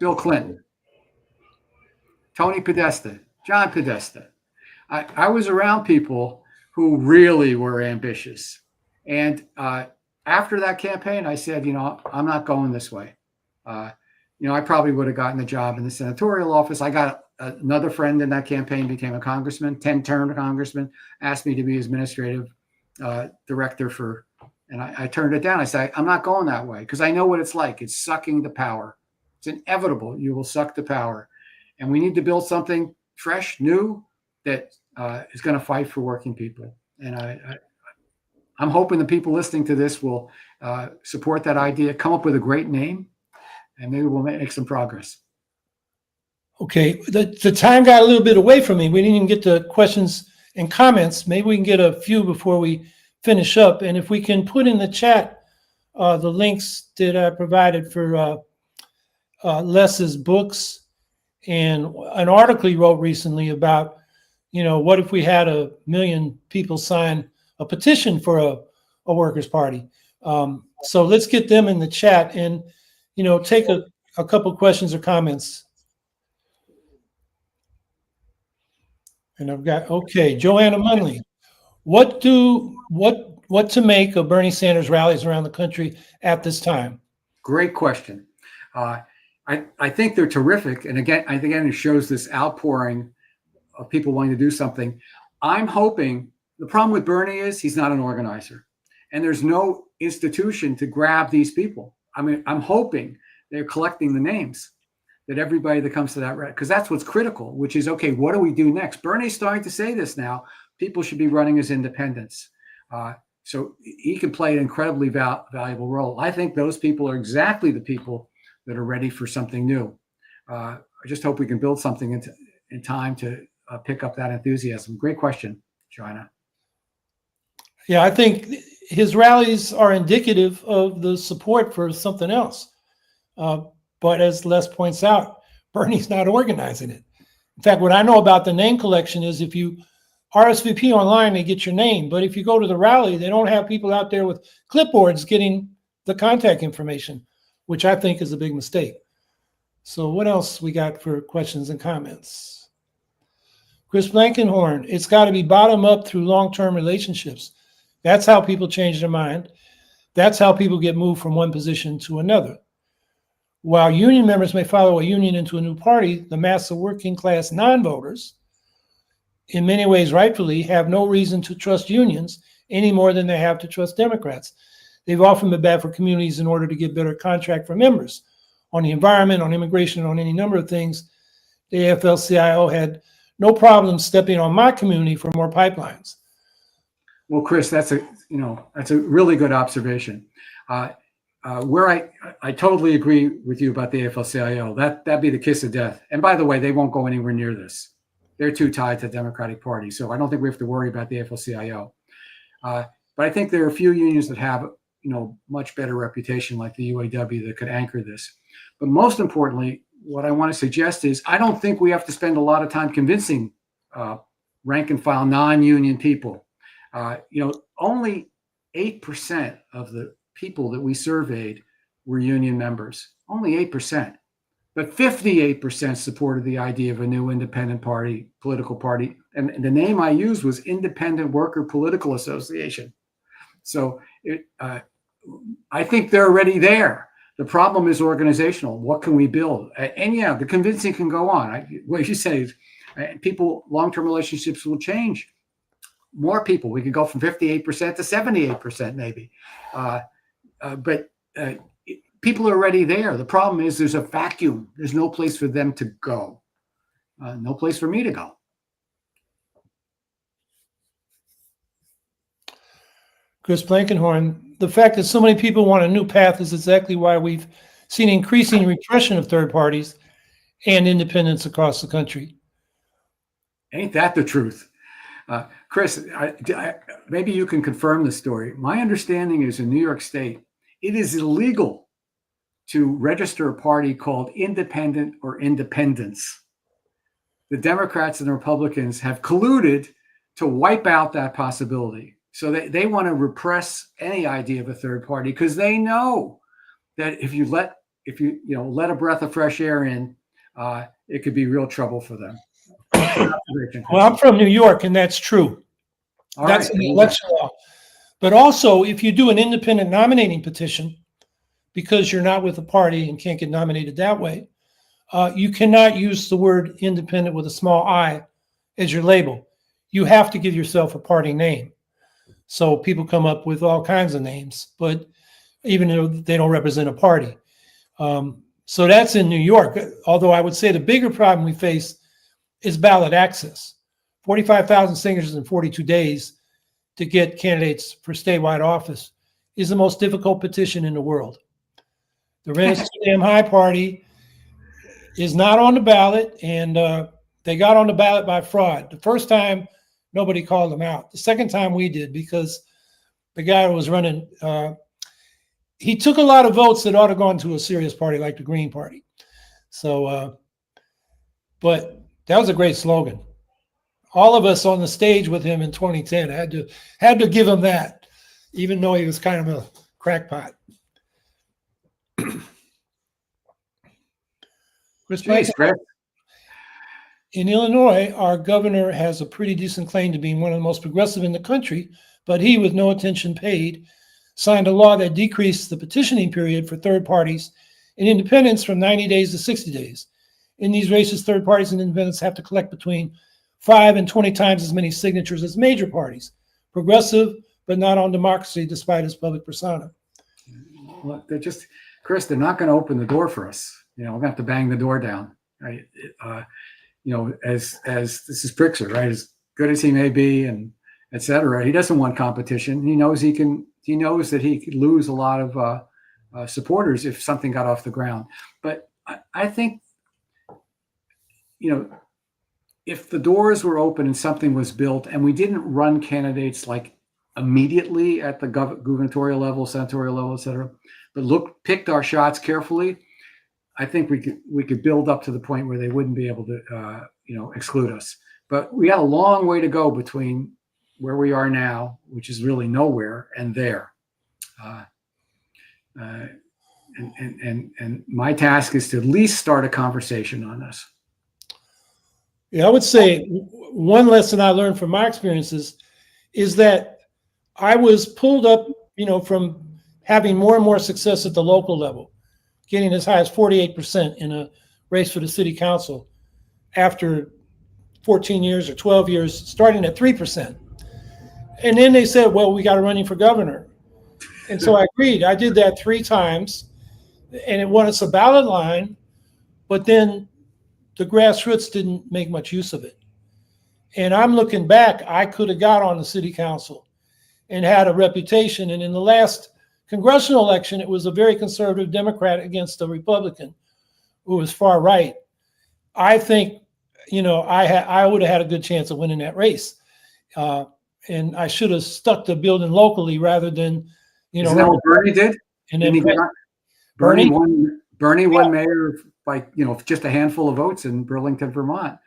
Bill Clinton, Tony Podesta, John Podesta. I was around people who really were ambitious. And after that campaign, I said, I'm not going this way. I probably would have gotten a job in the senatorial office. I got another friend in that campaign, became a congressman, 10-term congressman, asked me to be his administrative director and I turned it down. I said, I'm not going that way because I know what it's like. It's sucking the power. It's inevitable. You will suck the power. And we need to build something fresh, new, that is going to fight for working people. And I'm hoping the people listening to this will support that idea, come up with a great name, and maybe we'll make some progress. Okay, the time got a little bit away from me. We didn't even get to questions and comments. Maybe we can get a few before we finish up. And if we can put in the chat the links that I provided for Les's books and an article he wrote recently about, what if we had 1 million people sign a petition for a workers' party? So let's get them in the chat and, take a couple questions or comments. And I've got, okay, Joanna Munley. What to make of Bernie Sanders rallies around the country at this time? Great question. I think they're terrific. And again, I think it shows this outpouring of people wanting to do something. I'm hoping the problem with Bernie is he's not an organizer. And there's no institution to grab these people. I mean, I'm hoping they're collecting the names that everybody that comes to that, because that's what's critical, which is, okay, what do we do next? Bernie's starting to say this now. People should be running as independents. So he can play an incredibly valuable role. I think those people are exactly the people that are ready for something new. I just hope we can build something in time to pick up that enthusiasm. Great question, Joanna. Yeah, I think his rallies are indicative of the support for something else. But as Les points out, Bernie's not organizing it. In fact, what I know about the name collection is if you RSVP online, they get your name. But if you go to the rally, they don't have people out there with clipboards getting the contact information, which I think is a big mistake. So what else we got for questions and comments? Chris Blankenhorn, it's got to be bottom up through long-term relationships. That's how people change their mind. That's how people get moved from one position to another. While union members may follow a union into a new party, the mass of working class non-voters, in many ways rightfully, have no reason to trust unions any more than they have to trust Democrats. They've often been bad for communities in order to get better contract for members on the environment, on immigration, on any number of things. The AFL-CIO had no problem stepping on my community for more pipelines. Well, Chris, that's a really good observation. Where I totally agree with you about the AFL-CIO. That'd be the kiss of death. And by the way, they won't go anywhere near this. They're too tied to the Democratic Party. So I don't think we have to worry about the AFL-CIO. But I think there are a few unions that have, much better reputation, like the UAW, that could anchor this. But most importantly, what I want to suggest is I don't think we have to spend a lot of time convincing rank and file non-union people. Only 8% of the people that we surveyed were union members. Only 8%. But 58% supported the idea of a new independent party, political party. And the name I used was Independent Worker Political Association. So I think they're already there. The problem is organizational. What can we build? And yeah, the convincing can go on. What you say is people, long-term relationships will change. More people. We could go from 58% to 78% maybe. But people are already there. The problem is there's a vacuum. There's no place for them to go. No place for me to go. Chris Blankenhorn, the fact that so many people want a new path is exactly why we've seen increasing repression of third parties and independents across the country. Ain't that the truth? Chris, maybe you can confirm this story. My understanding is in New York State, it is illegal to register a party called Independent or Independence. The Democrats and the Republicans have colluded to wipe out that possibility. So they want to repress any idea of a third party because they know that if you let a breath of fresh air in, it could be real trouble for them. observation, Well, I'm from New York, and that's true. All That's right. in the election law. But also, if you do an independent nominating petition, because you're not with a party and can't get nominated that way, you cannot use the word independent with a small I as your label. You have to give yourself a party name. So people come up with all kinds of names, but even though they don't represent a party. So that's in New York. Although I would say the bigger problem we face is ballot access. 45,000 signatures in 42 days to get candidates for statewide office is the most difficult petition in the world. The Rent is Too Damn High party is not on the ballot, and they got on the ballot by fraud. The first time, nobody called them out. The second time we did, because the guy who was running, he took a lot of votes that ought to go into a serious party like the Green Party. So, but that was a great slogan. All of us on the stage with him in 2010 had to give him that, even though he was kind of a crackpot. Chris. In Illinois, our governor has a pretty decent claim to being one of the most progressive in the country, but he, with no attention paid, signed a law that decreased the petitioning period for third parties and independents from 90 days to 60 days. In these races, third parties and independents have to collect between 5 and 20 times as many signatures as major parties. Progressive, but not on democracy, despite his public persona. Well, Chris, they're not going to open the door for us. We're going to have to bang the door down, right? As this is Pritzker, right? As good as he may be, and et cetera, he doesn't want competition. He knows he knows that he could lose a lot of supporters if something got off the ground. But I think, if the doors were open and something was built, and we didn't run candidates like immediately at the gubernatorial level, senatorial level, et cetera, but picked our shots carefully, I think we could build up to the point where they wouldn't be able to, exclude us. But we got a long way to go between where we are now, which is really nowhere, and there. And my task is to at least start a conversation on this. Yeah, I would say one lesson I learned from my experiences is that I was pulled up, from having more and more success at the local level, getting as high as 48% in a race for the city council after 14 years or 12 years, starting at 3%. And then they said, well, we got to run you for governor. And so I agreed. I did that 3 times, and it won us a ballot line, but then the grassroots didn't make much use of it. And I'm looking back, I could have got on the city council and had a reputation. And in the last congressional election, it was a very conservative Democrat against a Republican who was far right. I think, I would have had a good chance of winning that race. And I should have stuck to building locally rather than, Isn't that what Bernie did? And then Bernie won mayor by just a handful of votes in Burlington, Vermont,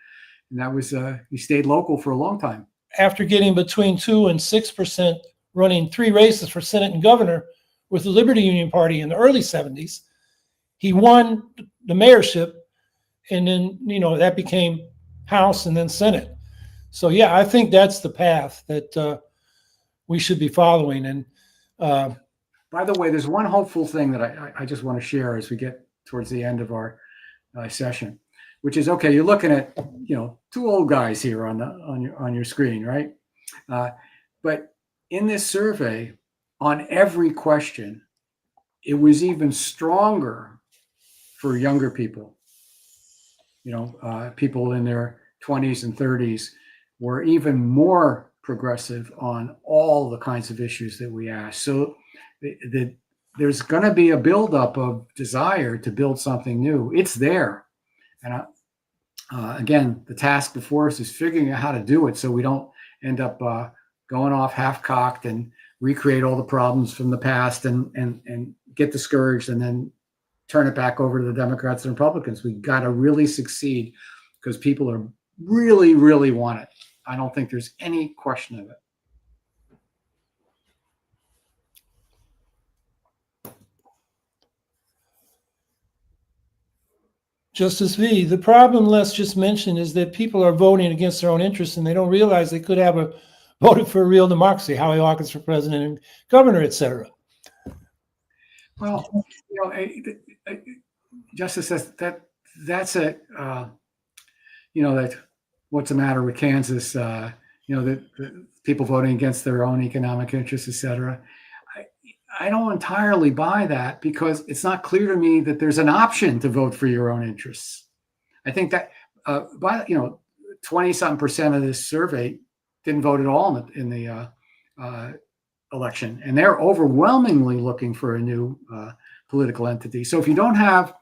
and that was he stayed local for a long time. After getting between 2 and 6%, running 3 races for Senate and governor with the Liberty Union Party in the early 70s, he won the mayorship, and then that became House and then Senate. So yeah, I think that's the path that we should be following. And by the way, there's one hopeful thing that I just want to share as we get towards the end of our session, which is, okay, you're looking at 2 old guys here on your screen, right? But in this survey, on every question, it was even stronger for younger people. People in their 20s and 30s were even more progressive on all the kinds of issues that we asked. So there's going to be a buildup of desire to build something new. It's there. And again, the task before us is figuring out how to do it so we don't end up going off half-cocked and recreate all the problems from the past and get discouraged and then turn it back over to the Democrats and Republicans. We got to really succeed because people are really, really want it. I don't think there's any question of it. Justice V, the problem Les just mentioned is that people are voting against their own interests and they don't realize they could have voted for a real democracy, Howie Hawkins for president and governor, et cetera. Well, Justice says that's a that what's the matter with Kansas? The people voting against their own economic interests, et cetera. I don't entirely buy that because it's not clear to me that there's an option to vote for your own interests. I think that 20-something% of this survey didn't vote at all in the election, and they're overwhelmingly looking for a new political entity. So if you don't have,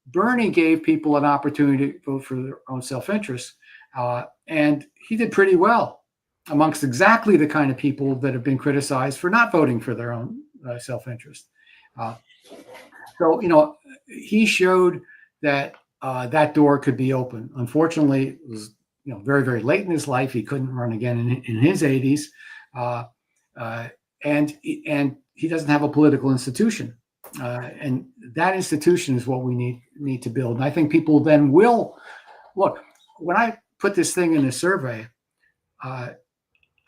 Bernie gave people an opportunity to vote for their own self-interest, and he did pretty well amongst exactly the kind of people that have been criticized for not voting for their own self-interest. So he showed that that door could be open. Unfortunately, it was very, very late in his life. He couldn't run again in his 80s, and he doesn't have a political institution. And that institution is what we need to build. And I think people then will look. When I put this thing in a survey,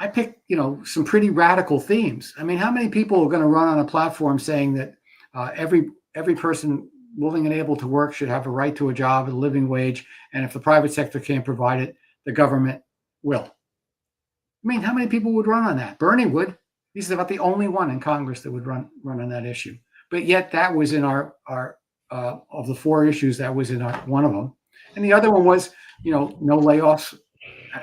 I picked some pretty radical themes. I mean, how many people are going to run on a platform saying that every person willing and able to work should have a right to a job at a living wage, and if the private sector can't provide it, the government will? I mean, how many people would run on that? Bernie would. He's about the only one in Congress that would run on that issue. But yet that was in our of the four issues, that was in one of them. And the other one was, no layoffs.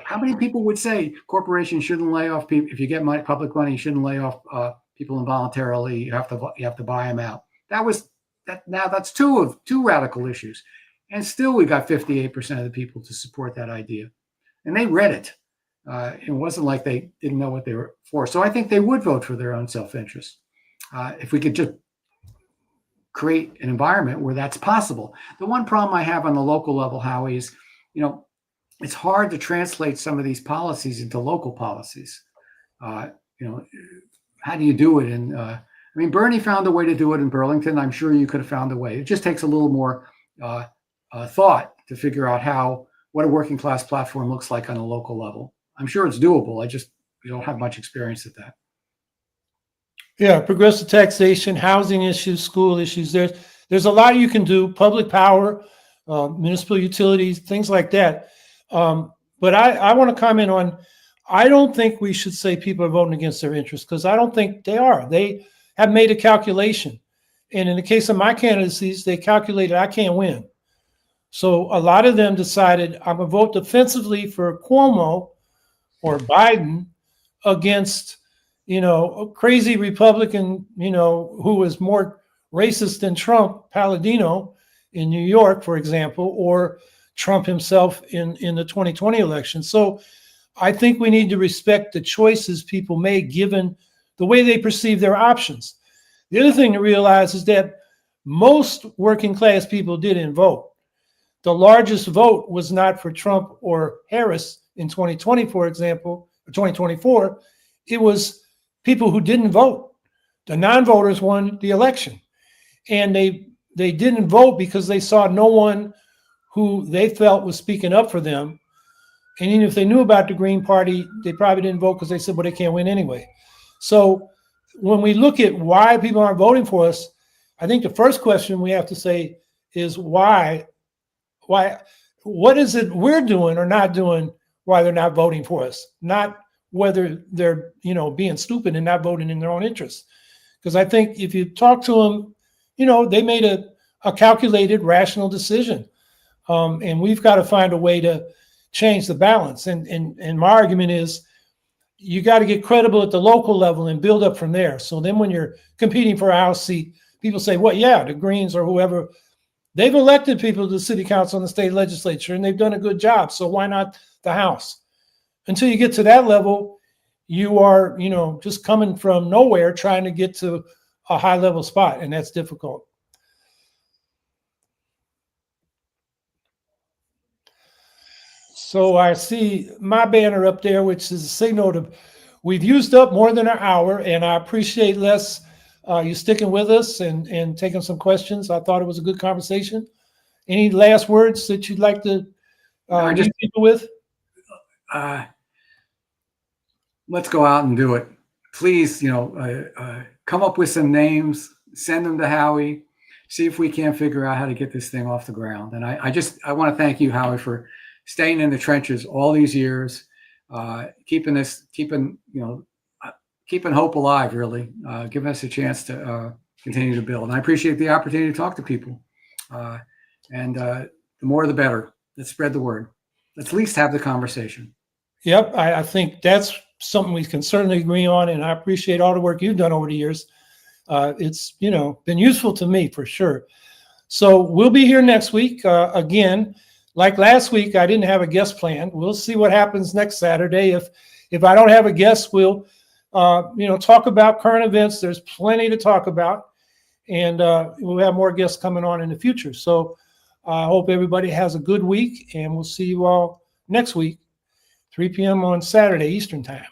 How many people would say corporations shouldn't lay off people? If you get public money, you shouldn't lay off people involuntarily. You have to buy them out. Now that's two radical issues. And still we got 58% of the people to support that idea. And they read it. It wasn't like they didn't know what they were for. So I think they would vote for their own self-interest if we could just create an environment where that's possible. The one problem I have on the local level, Howie, is, it's hard to translate some of these policies into local policies. How do you do it? And Bernie found a way to do it in Burlington. I'm sure you could have found a way. It just takes a little more thought to figure out what a working class platform looks like on a local level. I'm sure it's doable. We don't have much experience at that. Yeah, progressive taxation, housing issues, school issues. There's a lot you can do. Public power, municipal utilities, things like that. But I want to comment on, I don't think we should say people are voting against their interests, because I don't think they are. They have made a calculation. And in the case of my candidacies, they calculated I can't win. So a lot of them decided I'm going to vote defensively for Cuomo or Biden against, a crazy Republican, who is more racist than Trump, Palladino in New York, for example, or Trump himself in the 2020 election. So I think we need to respect the choices people make given the way they perceive their options. The other thing to realize is that most working class people didn't vote. The largest vote was not for Trump or Harris in 2020, for example, or 2024. It was people who didn't vote. The non-voters won the election. And they didn't vote because they saw no one who they felt was speaking up for them. And even if they knew about the Green Party, they probably didn't vote because they said, well, they can't win anyway. So when we look at why people aren't voting for us, I think the first question we have to say is why, what is it we're doing or not doing why they're not voting for us? Not whether they're, being stupid and not voting in their own interests. Because I think if you talk to them, they made a calculated, rational decision. And we've got to find a way to change the balance. And my argument is you got to get credible at the local level and build up from there. So then when you're competing for a House seat, people say, well, yeah, the Greens or whoever, they've elected people to the city council and the state legislature, and they've done a good job. So why not the House? Until you get to that level, you are, just coming from nowhere trying to get to a high level spot, and that's difficult. So I see my banner up there, which is a signal to we've used up more than an hour, and I appreciate Les you sticking with us and taking some questions. I thought it was a good conversation, Any last words that you'd like to leave people with? Let's go out and do it. Please, come up with some names, send them to Howie, see if we can't figure out how to get this thing off the ground. And I want to thank you, Howie, for staying in the trenches all these years, keeping hope alive, really, giving us a chance to continue to build. And I appreciate the opportunity to talk to people. And the more the better. Let's spread the word. Let's at least have the conversation. Yep, I think that's something we can certainly agree on, and I appreciate all the work you've done over the years. It's been useful to me for sure. So we'll be here next week again. Like last week, I didn't have a guest planned. We'll see what happens next Saturday. If I don't have a guest, we'll talk about current events. There's plenty to talk about, and we'll have more guests coming on in the future. So I hope everybody has a good week, and we'll see you all next week, 3 p.m. on Saturday Eastern Time.